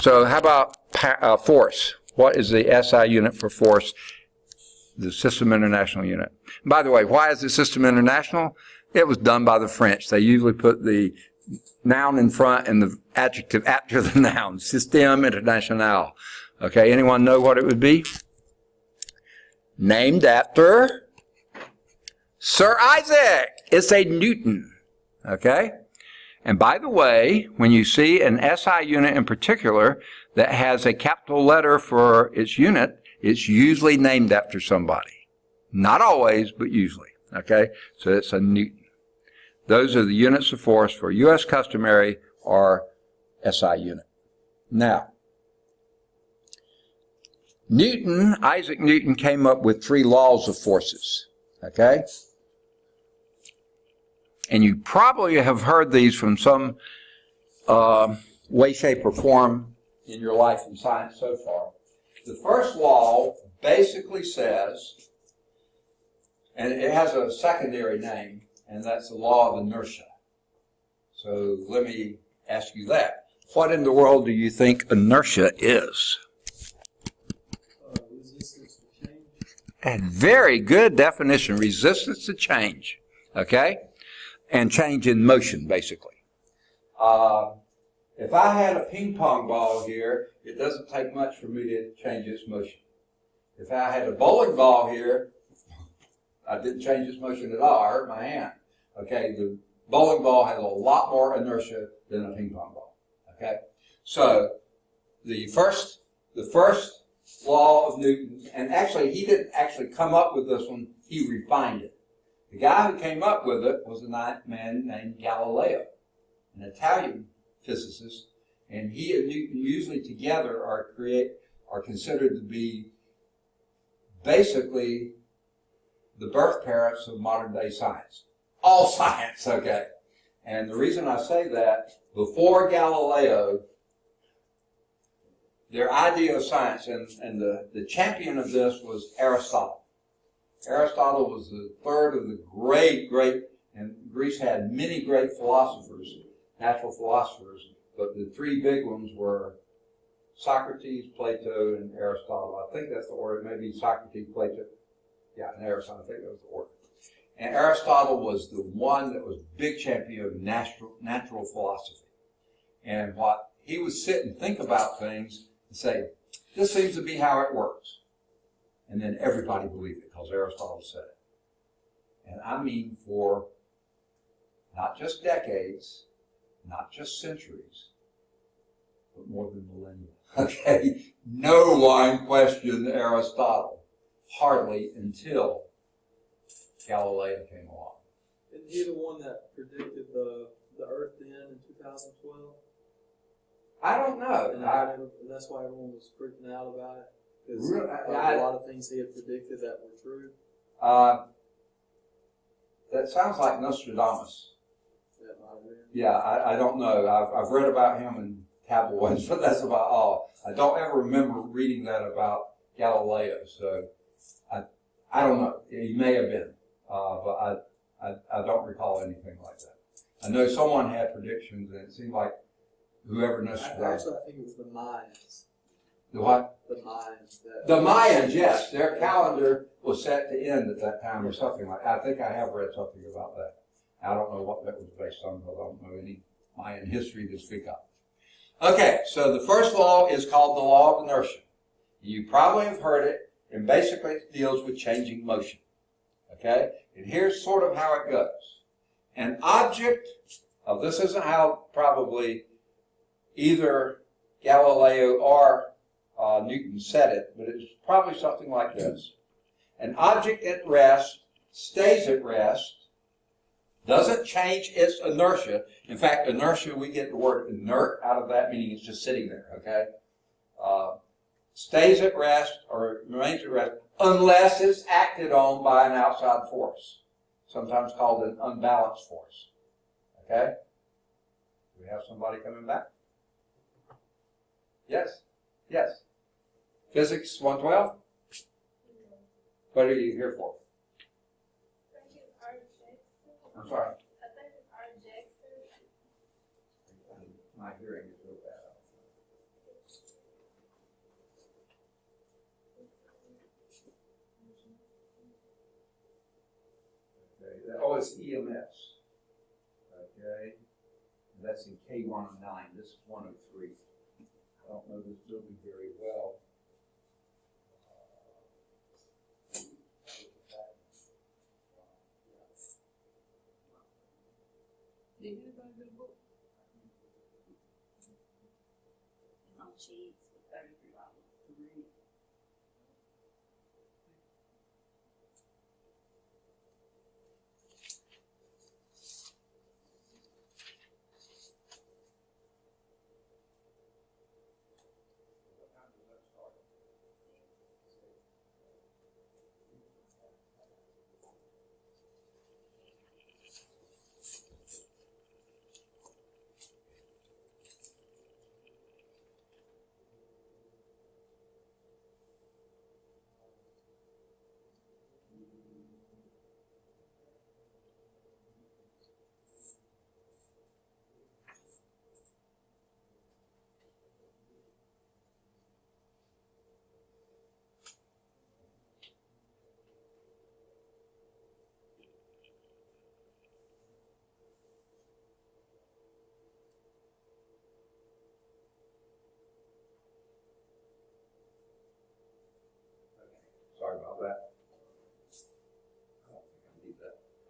So how about force? What is the SI unit for force? The System International Unit. By the way, why is the System International? It was done by the French. They usually put the noun in front and the adjective after the noun. Système International. Okay, anyone know what it would be? Named after Sir Isaac. It's a Newton. Okay? And by the way, when you see an SI unit in particular that has a capital letter for its unit, it's usually named after somebody. Not always, but usually. Okay? So it's a Newton. Those are the units of force for U.S. customary or SI unit. Now, Isaac Newton came up with 3 laws of forces. Okay? And you probably have heard these from some way, shape, or form in your life in science so far. The first law basically says, and it has a secondary name, and that's the law of inertia. So let me ask you that. What in the world do you think inertia is? Resistance to change. And very good definition, resistance to change. Okay? And change in motion, basically. If I had a ping pong ball here, it doesn't take much for me to change its motion. If I had a bowling ball here, I didn't change its motion at all. I hurt my hand. Okay, the bowling ball has a lot more inertia than a ping pong ball. Okay, so the first law of Newton, and actually he didn't actually come up with this one, he refined it. The guy who came up with it was a man named Galileo, an Italian physicist, and he and Newton usually together are considered to be basically the birth parents of modern day science. All science, okay. And the reason I say that, before Galileo, their idea of science, and the champion of this was Aristotle. Aristotle was the third of the great, and Greece had many great philosophers, natural philosophers, but the three big ones were Socrates, Plato, and Aristotle. I think that's the order. Maybe Socrates, Plato, and Aristotle. I think that was the order. And Aristotle was the one that was big champion of natural philosophy. And what he would sit and think about things and say, this seems to be how it works. And then everybody believed it because Aristotle said it. And I mean for not just decades, not just centuries, but more than millennia. Okay? No one questioned Aristotle. Hardly until Galileo came along. Isn't he the one that predicted the Earth then in 2012? I don't know. And that's why everyone was freaking out about it. Because a lot of things he had predicted that were true. That sounds like Nostradamus. That might have been. Yeah, I don't know. I've read about him in tabloids, but that's about all. I don't ever remember reading that about Galileo, so I don't know. He may have been, but I don't recall anything like that. I know someone had predictions, and it seemed like whoever Nostradamus. Actually, I think it was the Mayans. The what? The Mayans. The Mayans, yes. Their calendar was set to end at that time or something like that. I think I have read something about that. I don't know what that was based on, because I don't know any Mayan history to speak of. Okay, so the first law is called the law of inertia. You probably have heard it, and basically it deals with changing motion. Okay? And here's sort of how it goes. An object, this isn't how probably either Galileo or Newton said it, but it's probably something like this. An object at rest stays at rest, doesn't change its inertia. In fact, inertia, we get the word inert out of that, meaning it's just sitting there, okay? Stays at rest or remains at rest unless it's acted on by an outside force, sometimes called an unbalanced force, okay? Do we have somebody coming back? Yes? Yes. Physics 112? What are you here for? I'm sorry. My hearing is real bad. Okay. Oh, it's EMS. Okay. That's in K109. This is 103. I don't know this building very well. Did anybody get a book? It's on Cheats for $33 to read.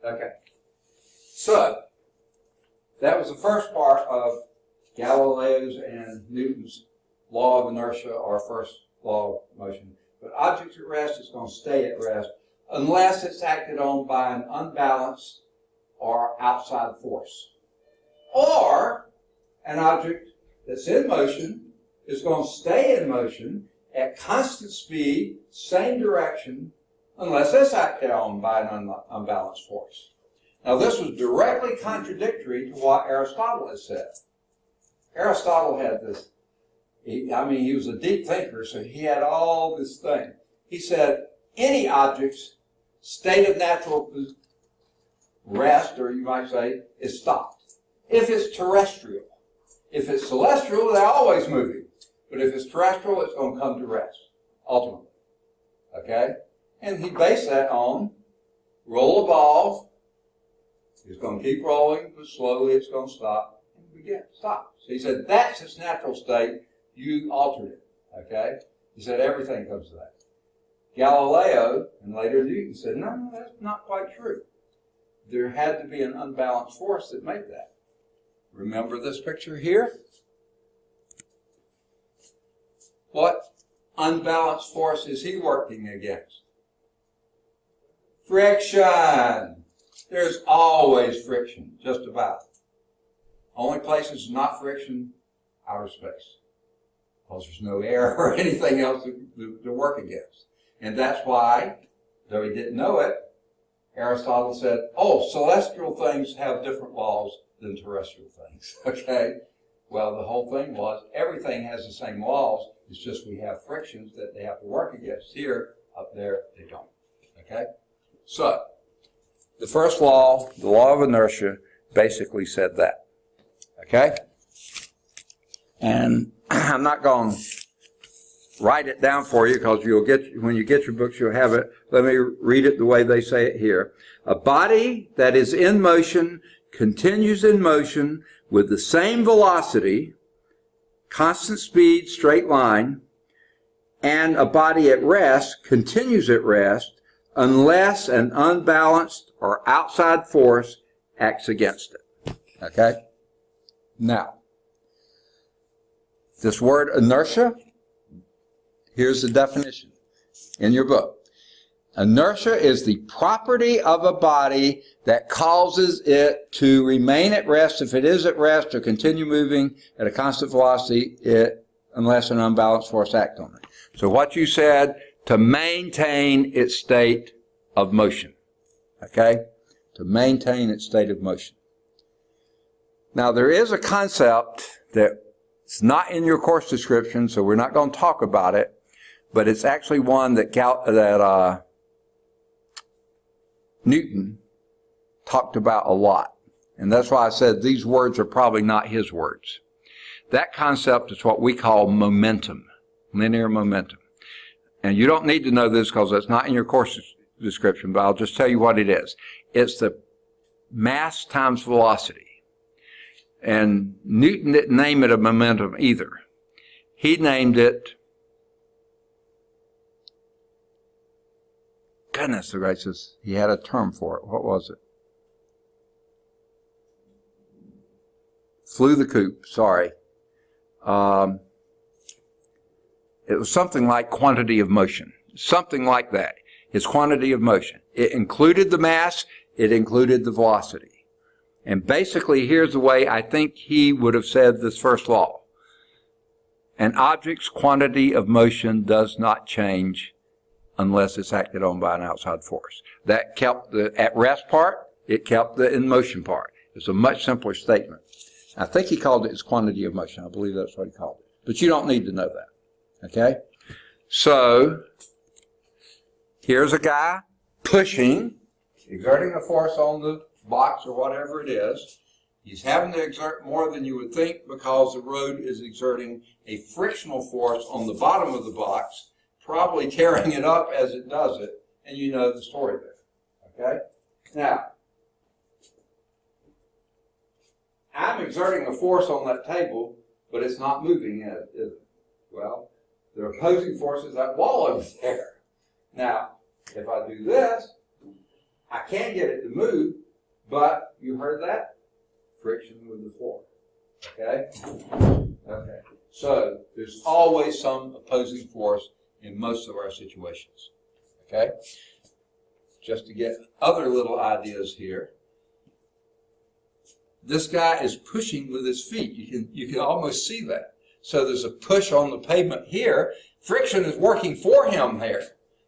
Okay. So, that was the first part of Galileo's and Newton's law of inertia, or first law of motion. But objects at rest is going to stay at rest unless it's acted on by an unbalanced or outside force. Or an object that's in motion is going to stay in motion at constant speed, same direction, unless it's acted on by an unbalanced force. Now, this was directly contradictory to what Aristotle has said. Aristotle had this, he was a deep thinker, so he had all this thing. He said, any object's state of natural rest, or you might say, is stopped. If it's terrestrial. If it's celestial, they're always moving. But if it's terrestrial, it's going to come to rest, ultimately. Okay? And he based that on roll a ball. It's going to keep rolling, but slowly it's going to stop. And again, stop. So he said, that's its natural state. You altered it. Okay? He said, everything comes to that. Galileo, and later Newton, said, no, that's not quite true. There had to be an unbalanced force that made that. Remember this picture here? What unbalanced force is he working against? Friction. There's always friction, just about. Only place is not friction, outer space. Because there's no air or anything else to work against. And that's why, though he didn't know it, Aristotle said, oh, celestial things have different laws than terrestrial things. Okay? Well, the whole thing was, everything has the same laws. It's just we have frictions that they have to work against. Here, up there, they don't. Okay? So, the first law, the law of inertia, basically said that. Okay? And I'm not going to write it down for you because you'll get, when you get your books, you'll have it. Let me read it the way they say it here. A body that is in motion continues in motion with the same velocity, constant speed, straight line, and a body at rest continues at rest unless an unbalanced or outside force acts against it. Okay? Now, this word inertia, here's the definition in your book. Inertia is the property of a body that causes it to remain at rest if it is at rest or continue moving at a constant velocity unless an unbalanced force acts on it. So what you said, to maintain its state of motion. Okay? To maintain its state of motion. Now there is a concept that's not in your course description, so we're not going to talk about it, but it's actually one that Newton talked about a lot. And that's why I said these words are probably not his words. That concept is what we call momentum, linear momentum. And you don't need to know this because it's not in your course description, but I'll just tell you what it is. It's the mass times velocity. And Newton didn't name it a momentum either. He named it, goodness gracious, he had a term for it. What was it? Flew the coop, sorry. It was something like quantity of motion. Something like that. It's quantity of motion. It included the mass. It included the velocity. And basically, here's the way I think he would have said this first law. An object's quantity of motion does not change unless it's acted on by an outside force. That kept the at rest part. It kept the in motion part. It's a much simpler statement. I think he called it his quantity of motion. I believe that's what he called it. But you don't need to know that. Okay? So, here's a guy pushing, exerting a force on the box or whatever it is. He's having to exert more than you would think because the road is exerting a frictional force on the bottom of the box, probably tearing it up as it does it, and you know the story there. Okay? Now, I'm exerting a force on that table, but it's not moving, is it? Well, the opposing force is that wall over there. Now, if I do this, I can get it to move, but you heard that? Friction with the floor. Okay? Okay. So there's always some opposing force in most of our situations. Okay? Just to get other little ideas here. This guy is pushing with his feet. You can almost see that. So there's a push on the pavement here. Friction is working for him here.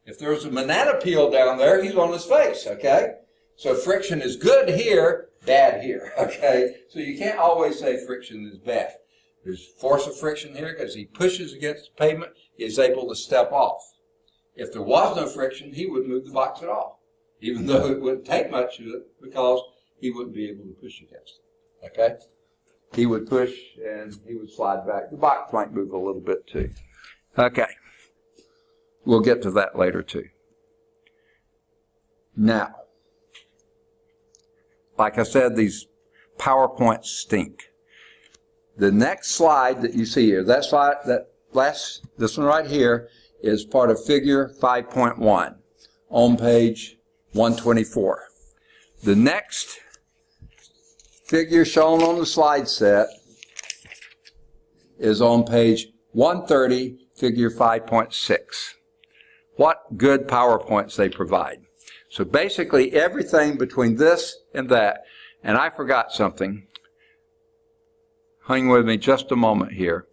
If there's a banana peel down there, he's on his face, okay? So friction is good here, bad here, okay? So you can't always say friction is bad. There's force of friction here because he pushes against the pavement, he is able to step off. If there was no friction, he wouldn't move the box at all, even though it wouldn't take much of it because he wouldn't be able to push against it, okay? He would push and he would slide back. The box might move a little bit too. Okay. We'll get to that later too. Now, like I said, these PowerPoints stink. The next slide that you see here, this one right here, is part of figure 5.1 on page 124. The next figure shown on the slide set is on page 130, figure 5.6. What good PowerPoints they provide. So basically everything between this and that, and I forgot something. Hang with me just a moment here.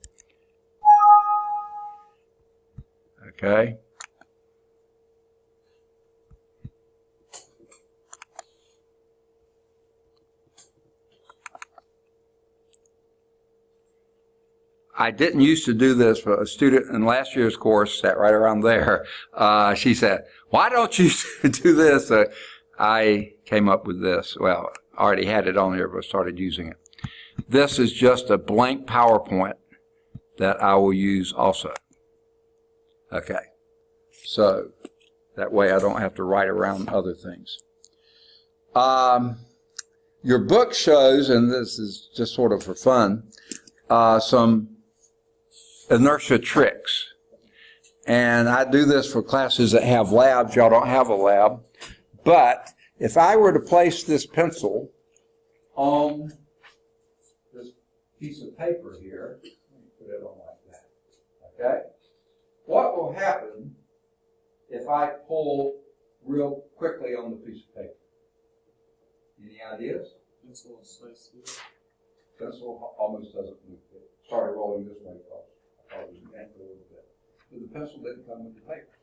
Okay. I didn't used to do this, but a student in last year's course sat right around there. She said, why don't you do this? I came up with this. Well, I already had it on here, but started using it. This is just a blank PowerPoint that I will use also. Okay. So that way I don't have to write around other things. Your book shows, and this is just sort of for fun, some inertia tricks. And I do this for classes that have labs. Y'all don't have a lab. But if I were to place this pencil on this piece of paper here, let me put it on like that. Okay? What will happen if I pull real quickly on the piece of paper? Any ideas? Pencil and space. Pencil almost doesn't move. It started rolling this way first. I thought it was bent a little bit. But the pencil didn't come with the paper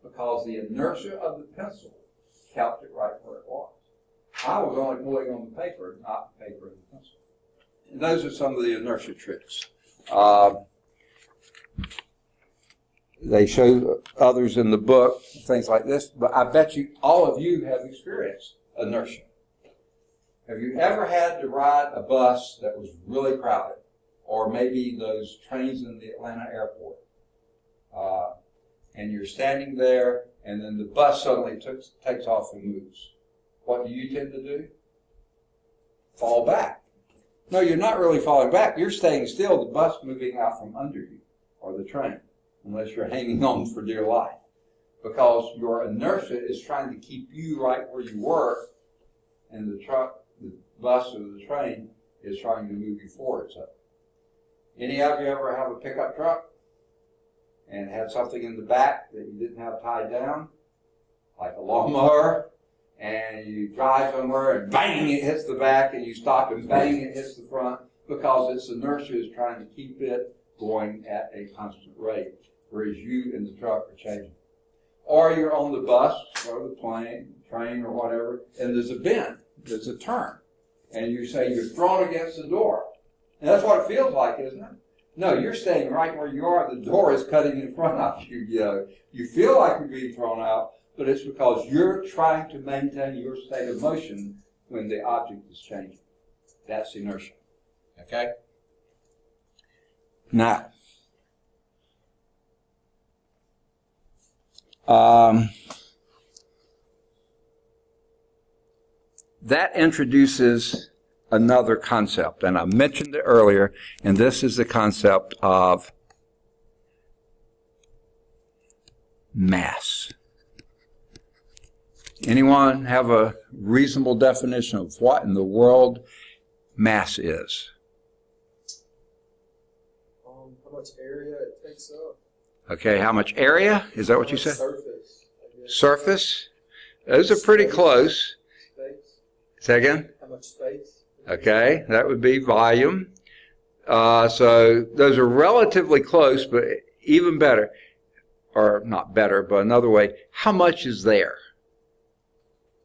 because the inertia of the pencil kept it right where it was. I was only pulling on the paper, not the paper and the pencil. And those are some of the inertia tricks. They show others in the book, things like this, but I bet you, all of you have experienced inertia. Have you ever had to ride a bus that was really crowded? Or maybe those trains in the Atlanta airport. And you're standing there, and then the bus suddenly takes off and moves. What do you tend to do? Fall back. No, you're not really falling back. You're staying still, the bus moving out from under you, or the train, unless you're hanging on for dear life. Because your inertia is trying to keep you right where you were, and the bus or the train is trying to move you forward. So, any of you ever have a pickup truck and had something in the back that you didn't have tied down, like a lawnmower, and you drive somewhere and bang, it hits the back, and you stop and bang, it hits the front, because its inertia is trying to keep it going at a constant rate, whereas you in the truck are changing. Or you're on the bus or the train or whatever, and there's a bend, there's a turn, and you say you're thrown against the door. And that's what it feels like, isn't it? No, you're staying right where you are. The door is cutting in front of you. You feel like you're being thrown out, but it's because you're trying to maintain your state of motion when the object is changing. That's inertia. Okay? Now, that introduces another concept, and I mentioned it earlier, and this is the concept of mass. Anyone have a reasonable definition of what in the world mass is? How much area it takes up? Okay, how much area? Is that what you said? Surface. I guess. Surface? Those are pretty close. Space. Say again? How much space? Okay, that would be volume. So those are relatively close, but even better, or not better, but another way, how much is there?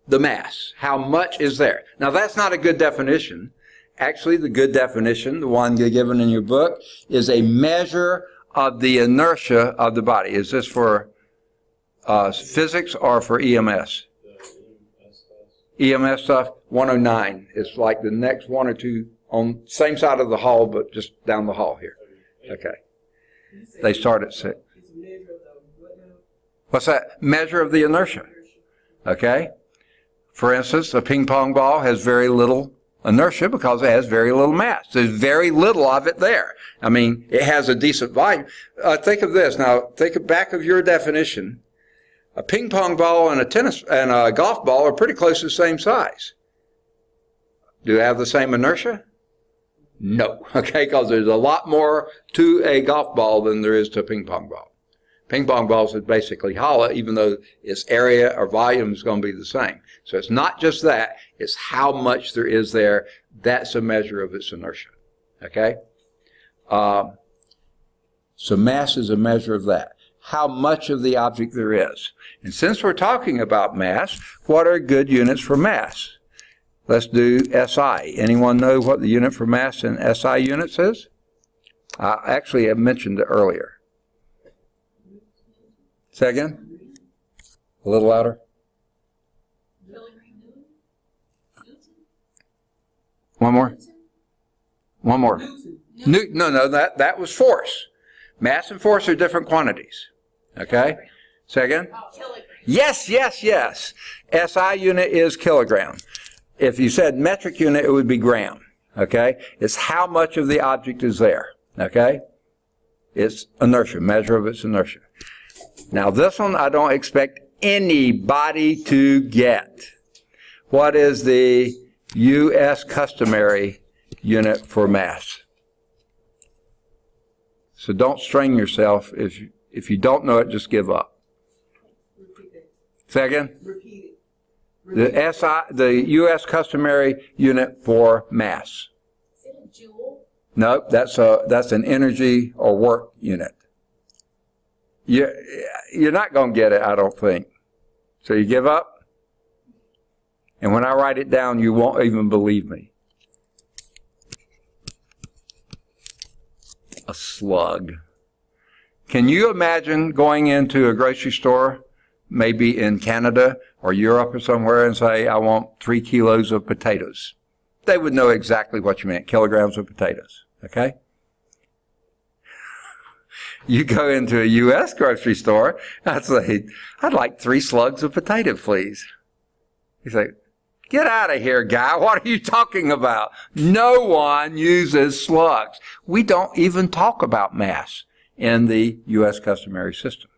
The mass. How much is there? Now that's not a good definition. Actually, the good definition, the one given in your book, is a measure of the inertia of the body. Is this for physics or for EMS? EMS stuff, 109. It's like the next one or two on same side of the hall, but just down the hall here. Okay. They start at 6. What's that? Measure of the inertia. Okay. For instance, a ping pong ball has very little inertia because it has very little mass. There's very little of it there. I mean, it has a decent volume. Think of this. Now, think back of your definition. A ping pong ball and a golf ball are pretty close to the same size. Do they have the same inertia? No. Okay, because there's a lot more to a golf ball than there is to a ping pong ball. Ping pong balls is basically hollow, even though its area or volume is going to be the same. So it's not just that, it's how much there is there. That's a measure of its inertia. Okay? So mass is a measure of that. How much of the object there is. And since we're talking about mass, what are good units for mass? Let's do SI. Anyone know what the unit for mass in SI units is? Actually, I mentioned it earlier. Say again? A little louder. One more. One more. No, that was force. Mass and force are different quantities. Okay? Say again? Yes. SI unit is kilogram. If you said metric unit, it would be gram. Okay? It's how much of the object is there. Okay? It's inertia, measure of its inertia. Now this one I don't expect anybody to get. What is the U.S. customary unit for mass? So don't strain yourself. If you don't know it, just give up. Repeat it. Say again? Repeat it. The U.S. customary unit for mass. Is it a joule? No, that's an energy or work unit. You're not going to get it, I don't think. So you give up? And when I write it down, you won't even believe me. A slug. Can you imagine going into a grocery store, maybe in Canada or Europe or somewhere, and say, I want 3 kilos of potatoes? They would know exactly what you meant, kilograms of potatoes. Okay? You go into a U.S. grocery store, I'd say, I'd like 3 slugs of potato, please. You say, get out of here, guy. What are you talking about? No one uses slugs. We don't even talk about mass in the U.S. customary system.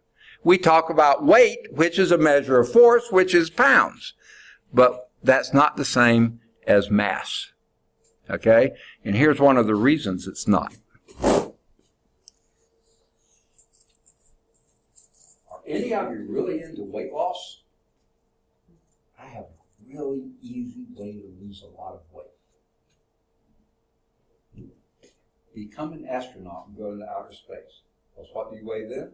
We talk about weight, which is a measure of force, which is pounds. But that's not the same as mass. Okay? And here's one of the reasons it's not. Any of you really into weight loss? I have a really easy way to lose a lot of weight. Become an astronaut and go into outer space. Because what do you weigh then?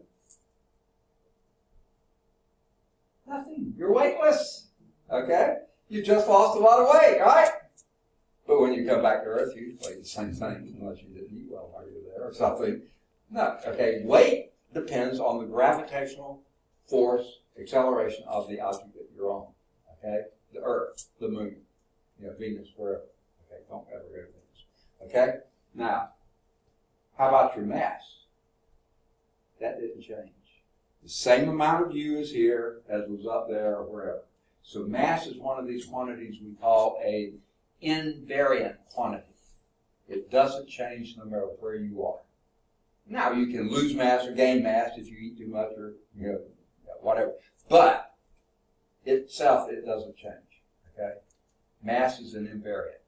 Nothing. You're weightless. Okay? You just lost a lot of weight, right? But when you come back to Earth, you weigh the same thing, unless you didn't eat well while you were there or something. No. Okay, weight depends on the gravitational force, acceleration of the object that you're on. Okay? The Earth, the Moon, Venus, wherever. Okay? Don't ever go to Venus. Okay? Now, how about your mass? That didn't change. The same amount of you is here as was up there or wherever. So mass is one of these quantities we call a invariant quantity. It doesn't change no matter where you are. Now, you can lose mass or gain mass if you eat too much or whatever. But itself, it doesn't change. Okay? Mass is an invariant.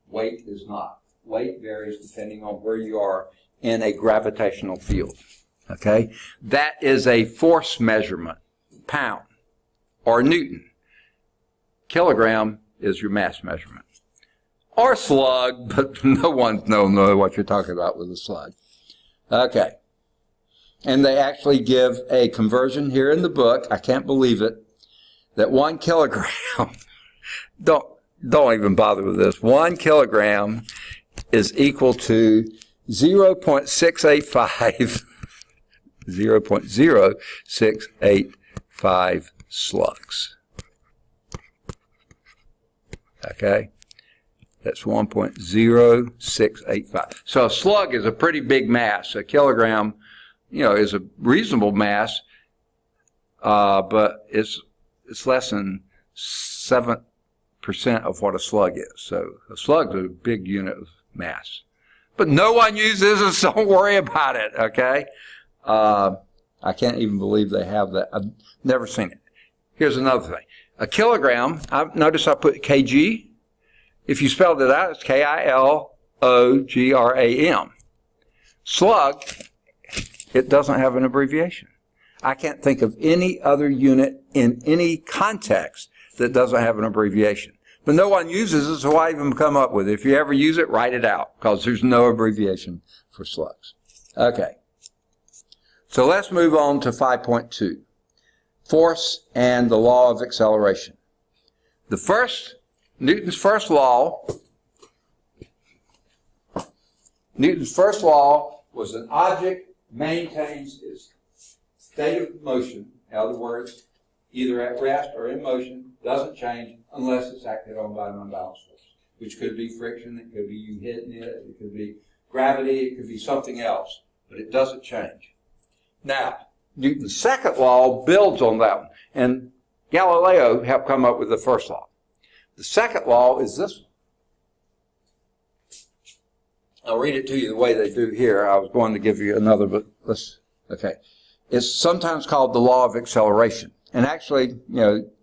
Weight is not. Weight varies depending on where you are in a gravitational field. Okay? That is a force measurement. Pound or Newton. Kilogram is your mass measurement. Or slug, but no one knows what you're talking about with a slug. Okay. And they actually give a conversion here in the book. I can't believe it. That 1 kilogram, don't even bother with this. 1 kilogram is equal to 0.685 0.0685 slugs. Okay? That's 1.0685. So a slug is a pretty big mass. A kilogram, is a reasonable mass, but it's less than 7% of what a slug is. So a slug is a big unit of mass. But no one uses it, so don't worry about it, okay? I can't even believe they have that. I've never seen it. Here's another thing. A kilogram, notice I put kg. If you spelled it out, it's Kilogram. Slug, it doesn't have an abbreviation. I can't think of any other unit in any context that doesn't have an abbreviation. But no one uses it, so why even come up with it? If you ever use it, write it out, because there's no abbreviation for slugs. Okay. So let's move on to 5.2. Force and the law of acceleration. Newton's first law was an object maintains its state of motion. In other words, either at rest or in motion, doesn't change unless it's acted on by an unbalanced force, which could be friction, it could be you hitting it, it could be gravity, it could be something else, but it doesn't change. Now, Newton's second law builds on that one, and Galileo helped come up with the first law. The second law is this one. I'll read it to you the way they do here. I was going to give you another, but okay. It's sometimes called the law of acceleration. And actually,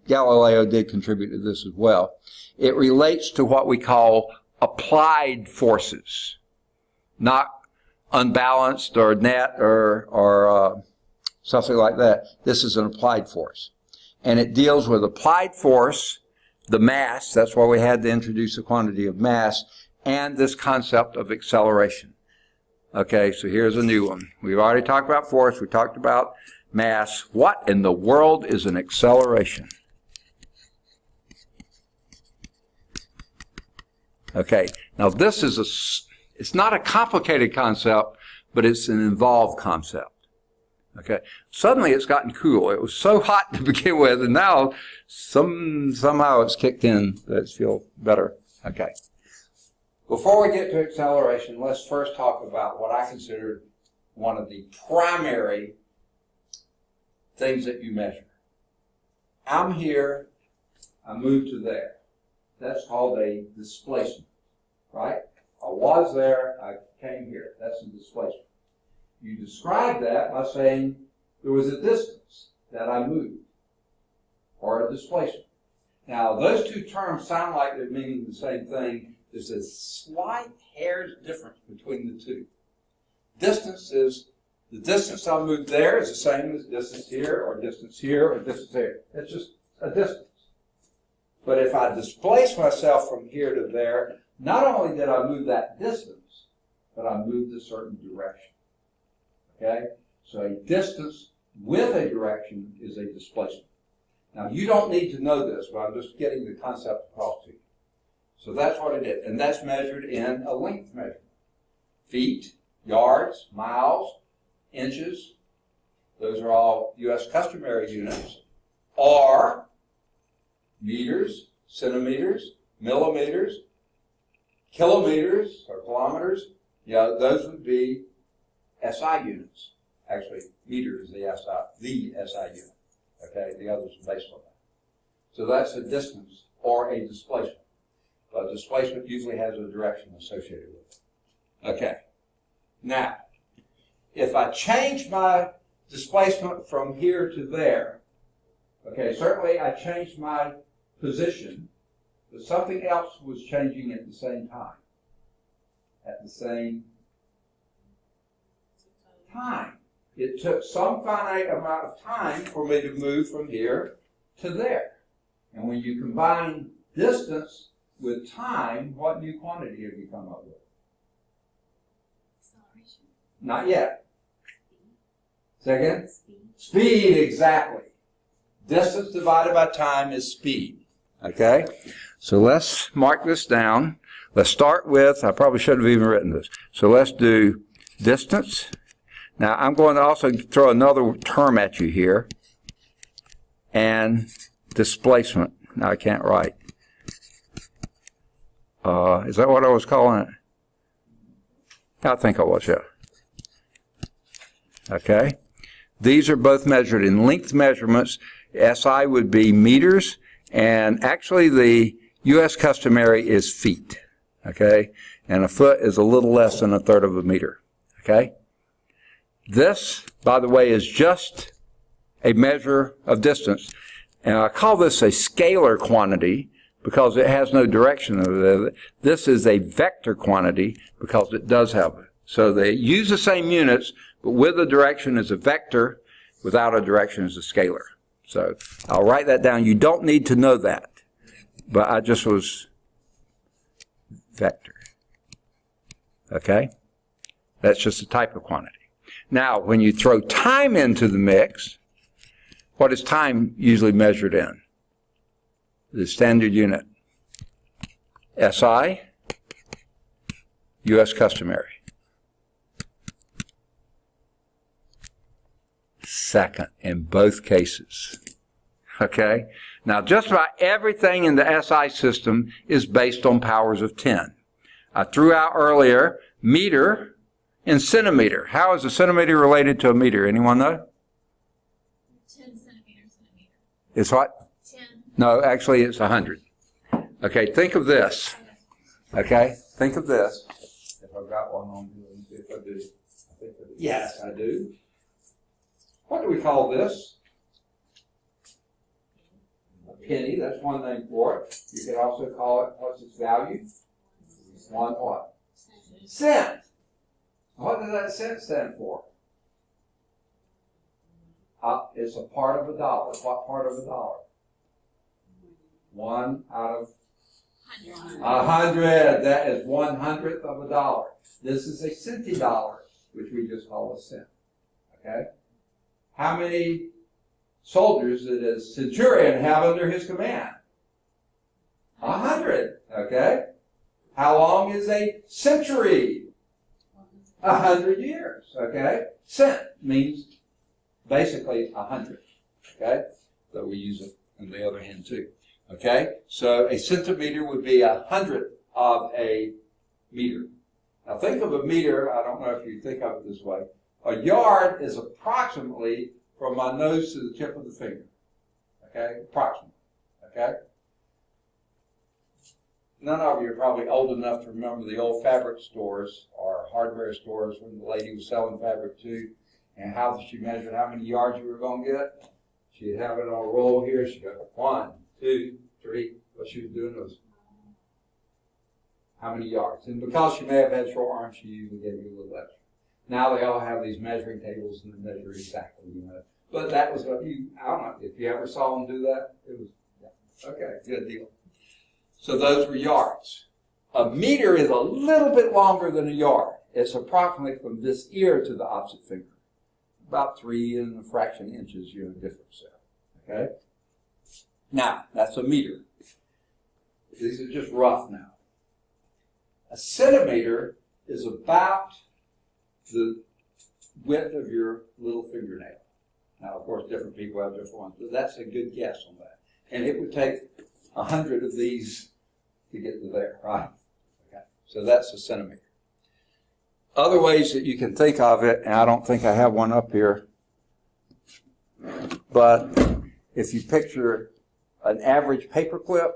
Galileo did contribute to this as well. It relates to what we call applied forces, not unbalanced or net or something like that. This is an applied force. And it deals with applied force, the mass, that's why we had to introduce the quantity of mass, and this concept of acceleration. Okay, so here's a new one. We've already talked about force, we talked about mass. What in the world is an acceleration? Okay, now this is it's not a complicated concept, but it's an involved concept. Okay, suddenly it's gotten cool. It was so hot to begin with, and now somehow it's kicked in. Let's feel better. Okay. Before we get to acceleration, let's first talk about what I consider one of the primary things that you measure. I'm here, I move to there. That's called a displacement, right? I was there, I came here. That's a displacement. You describe that by saying there was a distance that I moved, or a displacement. Now, those two terms sound like they're meaning the same thing. There's a slight hair's difference between the two. Distance is, the distance I moved there is the same as distance here, or distance here, or distance there. It's just a distance. But if I displace myself from here to there, not only did I move that distance, but I moved a certain direction. Okay? So a distance with a direction is a displacement. Now, you don't need to know this, but I'm just getting the concept across to you. So that's what it is. And that's measured in a length measurement. Feet, yards, miles, inches. Those are all U.S. customary units. Or meters, centimeters, millimeters, kilometers, or kilometers. Those would be SI units. Actually, meter is the SI unit. Okay, the others are based on that. So that's a distance or a displacement. But displacement usually has a direction associated with it. Okay. Now, if I change my displacement from here to there, Okay, certainly I changed my position, but something else was changing at the same time. At the same time. It took some finite amount of time for me to move from here to there. And when you combine distance with time, what new quantity have you come up with? Acceleration. Not yet. Say again? Speed. Speed, exactly. Distance divided by time is speed. Okay? So let's mark this down. Let's start with, I probably should have even written this. So let's do distance. Now I'm going to also throw another term at you here. And displacement. Now I can't write. Is that what I was calling it? I think I was, yeah. Okay. These are both measured in length measurements. SI would be meters, and actually the U.S. customary is feet. Okay. And a foot is a little less than a third of a meter. Okay. This, by the way, is just a measure of distance. And I call this a scalar quantity because it has no direction. This is a vector quantity because it does have it. So they use the same units, but with a direction is a vector, without a direction is a scalar. So I'll write that down. You don't need to know that, but I just was vector. Okay? That's just a type of quantity. Now, when you throw time into the mix, what is time usually measured in? The standard unit. SI, U.S. customary. Second in both cases. Okay? Now, just about everything in the SI system is based on powers of 10. I threw out earlier meter and centimeter. How is a centimeter related to a meter? Anyone know? 10 centimeters in a meter. It's what? 10. No, actually it's 100. Okay, think of this. Okay, think of this. If I've got one on here, let me see if I do. I think I do. Yes, I do. What do we call this? A penny, that's one name for it. You could also call it, what's its value? One what? Cent. What does that cent stand for? It's a part of a dollar. What part of a dollar? 1 out of 100. That is 1/100th of a dollar. This is a centidollar, which we just call a cent. Okay? How many soldiers did a centurion have under his command? 100. Okay? How long is a century? 100 years. Okay? Cent means basically 100. Okay? So we use it on the other hand too. Okay? So a centimeter would be 100th of a meter. Now think of a meter, I don't know if you think of it this way. A yard is approximately from my nose to the tip of the finger. Okay? Approximately. Okay? None of you are probably old enough to remember the old fabric stores or hardware stores when the lady was selling fabric too, and how she measured how many yards you were going to get. She'd have it on a roll here. She'd go 1, 2, 3. What she was doing was how many yards. And because she may have had short arms, she usually gave you a little extra. Now they all have these measuring tables and they measure exactly, you know. But that was what you, I don't know, if you ever saw them do that, it was, yeah. Okay, good deal. So those were yards. A meter is a little bit longer than a yard. It's approximately from this ear to the opposite finger. About 3 and a fraction inches, you know, difference there. Okay? Now, that's a meter. These are just rough now. A centimeter is about the width of your little fingernail. Now, of course, different people have different ones, but that's a good guess on that. And it would take 100 of these to get to there, right? Okay, so that's a centimeter. Other ways that you can think of it, and I don't think I have one up here, but if you picture an average paper clip,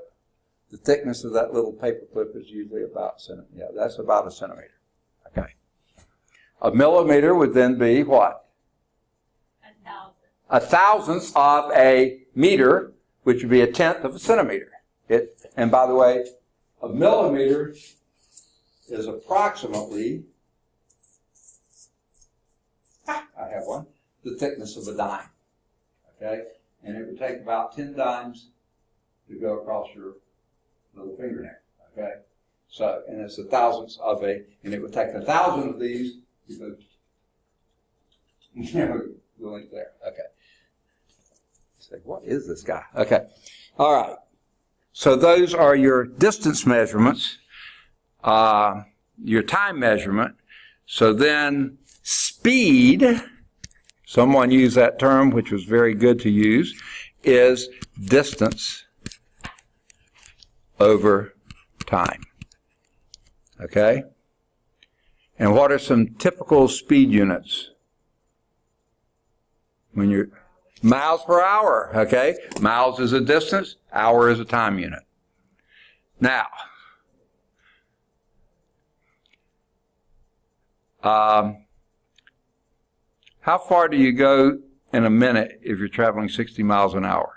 the thickness of that little paper clip is usually about a centimeter. Yeah, that's about a centimeter. Okay. A millimeter would then be what? 1,000. 1,000th of a meter, which would be 1/10 of a centimeter. And by the way, a millimeter is approximately, I have one, the thickness of a dime. Okay? And it would take about 10 dimes to go across your little fingernail. Okay? So, and it's 1,000th of a, and it would take 1,000 of these to go, the length there. Okay. Say, what is this guy? Okay. All right. So those are your distance measurements, your time measurement. So then speed, someone used that term, which was very good to use, is distance over time. Okay? And what are some typical speed units? When you're miles per hour, okay? Miles is a distance, hour is a time unit. Now, how far do you go in a minute if you're traveling 60 miles an hour?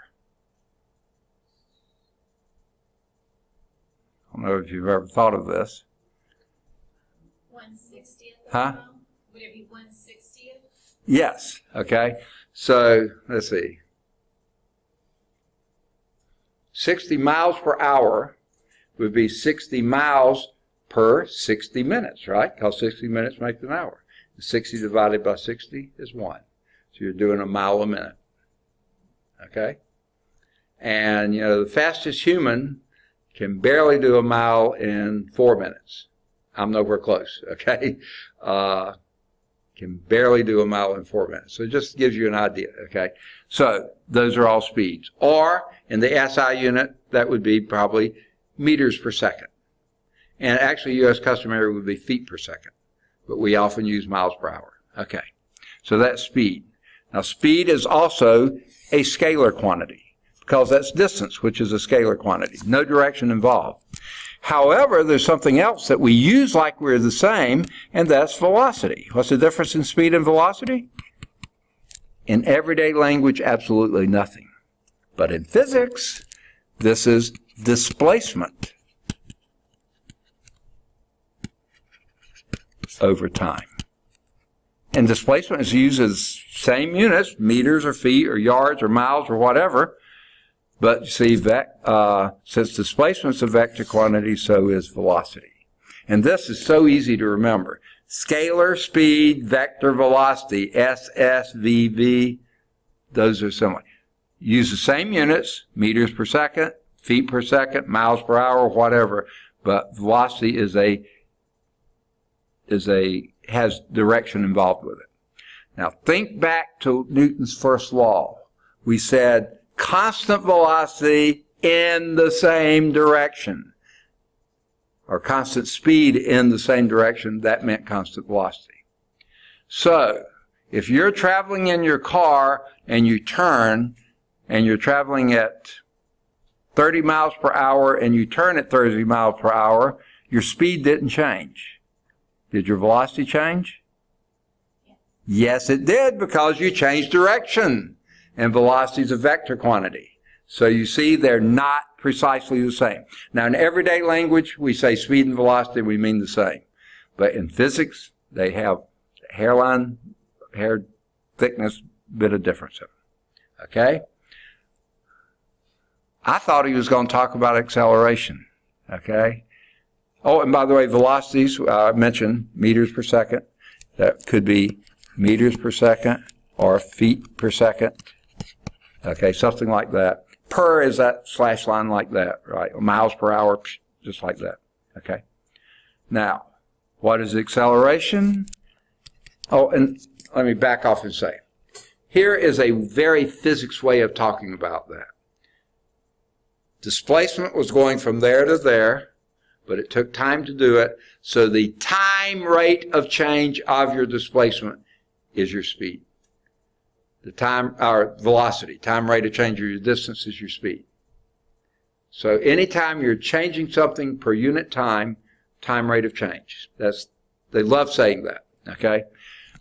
I don't know if you've ever thought of this. 1/60th. Huh? Would it be 1/60th? Yes, okay. So, let's see. 60 miles per hour would be 60 miles per 60 minutes, right? Because 60 minutes makes an hour. 60 divided by 60 is 1. So you're doing a mile a minute. Okay? And, you know, the fastest human can barely do a mile in 4 minutes. I'm nowhere close, okay? Can barely do a mile in 4 minutes. So it just gives you an idea, okay? So those are all speeds. Or in the SI unit, that would be probably meters per second. And actually U.S. customary would be feet per second. But we often use miles per hour. Okay. So that's speed. Now speed is also a scalar quantity because that's distance, which is a scalar quantity. No direction involved. However, there's something else that we use like we're the same, and that's velocity. What's the difference in speed and velocity? In everyday language, absolutely nothing. But in physics, this is displacement over time. And displacement is used as same units, meters or feet or yards or miles or whatever. But see, since displacement is a vector quantity, so is velocity. And this is so easy to remember. Scalar, speed, vector, velocity, SSVV, those are similar. Use the same units, meters per second, feet per second, miles per hour, whatever, but velocity has direction involved with it. Now think back to Newton's first law. We said constant velocity in the same direction, or constant speed in the same direction. That meant constant velocity. So if you're traveling in your car and you turn and you're traveling at 30 miles per hour and you turn at 30 miles per hour, your speed didn't change. Did your velocity change? Yes, it did, because you changed direction. And velocity is a vector quantity. So you see, they're not precisely the same. Now, in everyday language, we say speed and velocity, we mean the same. But in physics, they have hair thickness, bit of difference. Okay? I thought he was going to talk about acceleration. Okay? Oh, and by the way, velocities, I mentioned meters per second. That could be meters per second or feet per second. Okay, something like that. Per is that slash line like that, right? Miles per hour, just like that. Okay? Now, what is acceleration? Oh, and let me back off and say, here is a very physics way of talking about that. Displacement was going from there to there, but it took time to do it. So the time rate of change of your displacement is your speed. The time, or velocity, time rate of change of your distance is your speed. So anytime you're changing something per unit time, time rate of change. They love saying that, okay?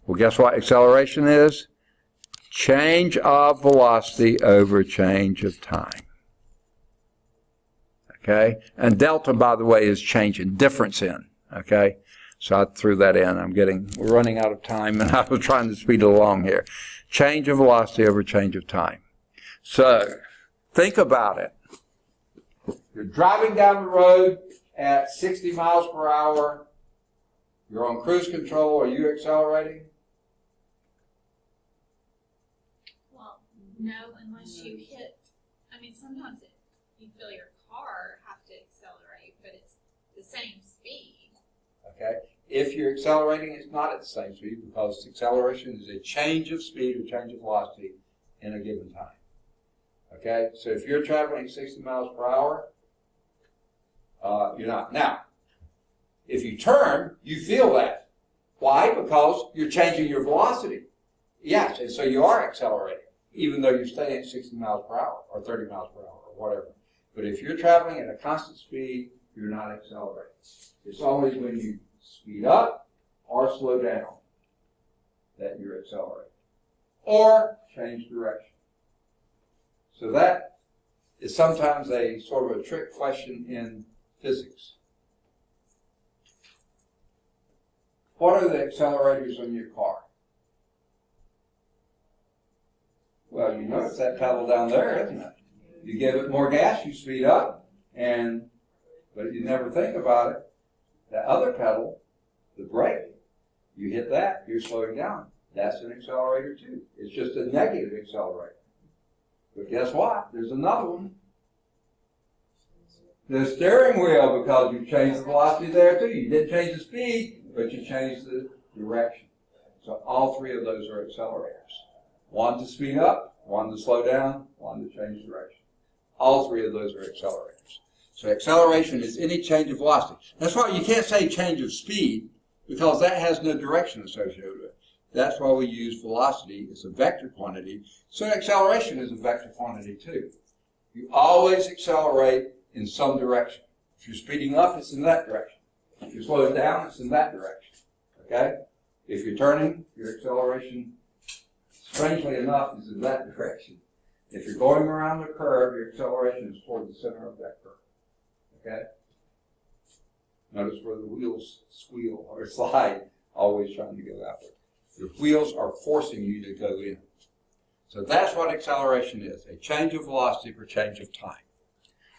Well, guess what acceleration is? change of velocity over change of time. Okay? And delta, by the way, is change in, difference in. Okay? So I threw that in. We're running out of time, and I was trying to speed it along here. Change of velocity over change of time. So, think about it. You're driving down the road at 60 miles per hour. You're on cruise control. Are you accelerating? Well, no, unless you hit, I mean, sometimes you feel your car have to accelerate, but it's the same speed. Okay? If you're accelerating, it's not at the same speed because acceleration is a change of speed or change of velocity in a given time. Okay? So if you're traveling 60 miles per hour, you're not. Now, if you turn, you feel that. Why? Because you're changing your velocity. Yes, and so you are accelerating, even though you're staying at 60 miles per hour or 30 miles per hour or whatever. But if you're traveling at a constant speed, you're not accelerating. It's always when you speed up or slow down that you're accelerating. Or change direction. So that is sometimes a sort of a trick question in physics. What are the accelerators on your car? Well, you notice that pedal down there, isn't it? You give it more gas, you speed up, but you never think about it. That other pedal, the brake, you hit that, you're slowing down. That's an accelerator too. It's just a negative accelerator. But guess what? There's another one. The steering wheel, because you changed the velocity there too. You didn't change the speed, but you changed the direction. So all three of those are accelerators. One to speed up, one to slow down, one to change direction. All three of those are accelerators. So acceleration is any change of velocity. That's why you can't say change of speed, because that has no direction associated with it. That's why we use velocity as a vector quantity. So acceleration is a vector quantity too. You always accelerate in some direction. If you're speeding up, it's in that direction. If you're slowing down, it's in that direction. Okay? If you're turning, your acceleration, strangely enough, is in that direction. If you're going around the curve, your acceleration is toward the center of that curve. Okay? Notice where the wheels squeal or slide, always trying to go outward. Your wheels are forcing you to go in. So that's what acceleration is, a change of velocity for change of time.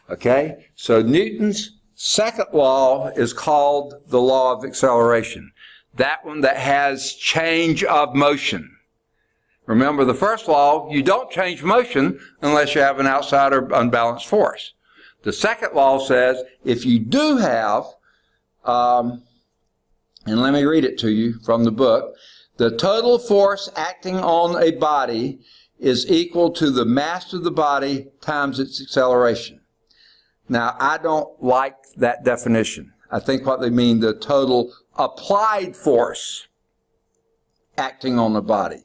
Okay? So Newton's second law is called the law of acceleration. That one that has change of motion. Remember the first law, you don't change motion unless you have an outside or unbalanced force. The second law says if you do have, and let me read it to you from the book, the total force acting on a body is equal to the mass of the body times its acceleration. Now, I don't like that definition. I think what they mean, the total applied force acting on the body.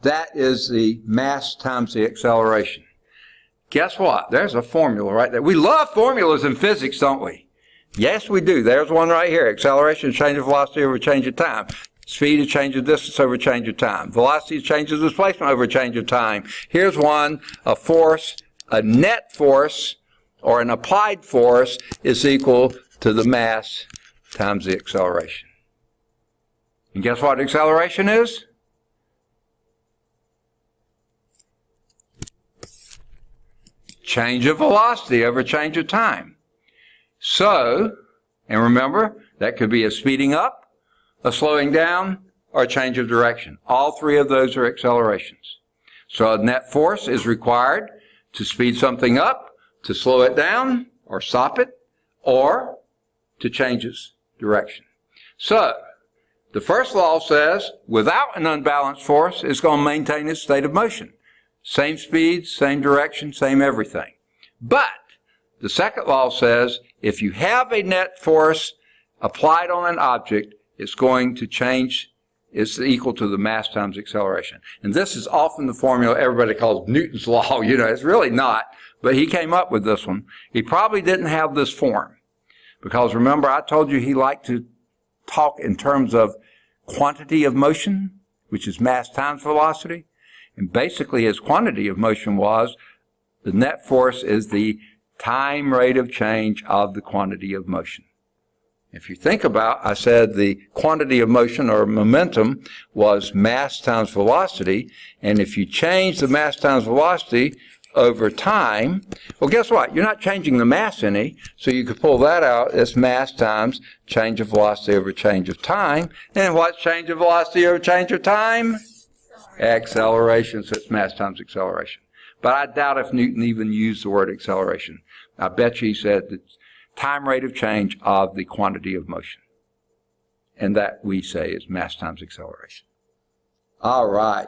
That is the mass times the acceleration. Guess what? There's a formula right there. We love formulas in physics, don't we? Yes, we do. There's one right here. Acceleration is change of velocity over change of time. Speed is change of distance over change of time. Velocity is change of displacement over change of time. Here's one, a force, a net force, or an applied force is equal to the mass times the acceleration. And guess what acceleration is? Change of velocity over change of time. So, and remember, that could be a speeding up, a slowing down, or a change of direction. All three of those are accelerations. So a net force is required to speed something up, to slow it down, or stop it, or to change its direction. So, the first law says, without an unbalanced force, it's going to maintain its state of motion. Same speed, same direction, same everything. But, the second law says, if you have a net force applied on an object, it's going to change, it's equal to the mass times acceleration. And this is often the formula everybody calls Newton's law. You know, it's really not, but he came up with this one. He probably didn't have this form, because remember I told you he liked to talk in terms of quantity of motion, which is mass times velocity. And basically his quantity of motion was the net force is the time rate of change of the quantity of motion. If you think about, I said the quantity of motion or momentum was mass times velocity, and if you change the mass times velocity over time, well, guess what? You're not changing the mass any, so you could pull that out as mass times change of velocity over change of time. And what's change of velocity over change of time? Acceleration, so it's mass times acceleration. But I doubt if Newton even used the word acceleration. I bet you he said the time rate of change of the quantity of motion. And that we say is mass times acceleration. All right,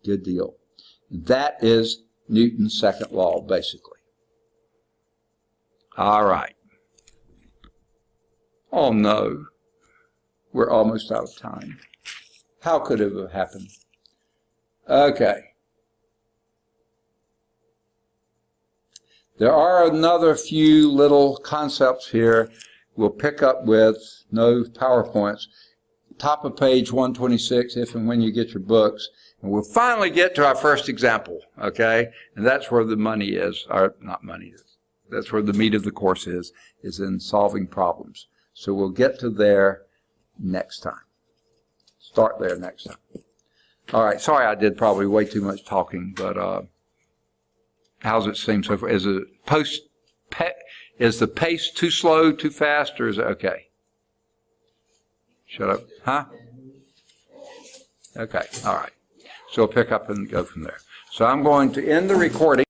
good deal. That is Newton's second law, basically. All right. Oh no, we're almost out of time. How could it have happened? Okay. There are another few little concepts here we'll pick up with, no PowerPoints. Top of page 126, if and when you get your books. And we'll finally get to our first example, okay? And that's where the money is, or not money is. That's where the meat of the course is in solving problems. So we'll get to there next time. Start there next time. All right, sorry I did probably way too much talking, but how's it seem so far? Is the pace too slow, too fast, or is it okay? Shut up. Huh? Okay, all right. So we'll pick up and go from there. So I'm going to end the recording.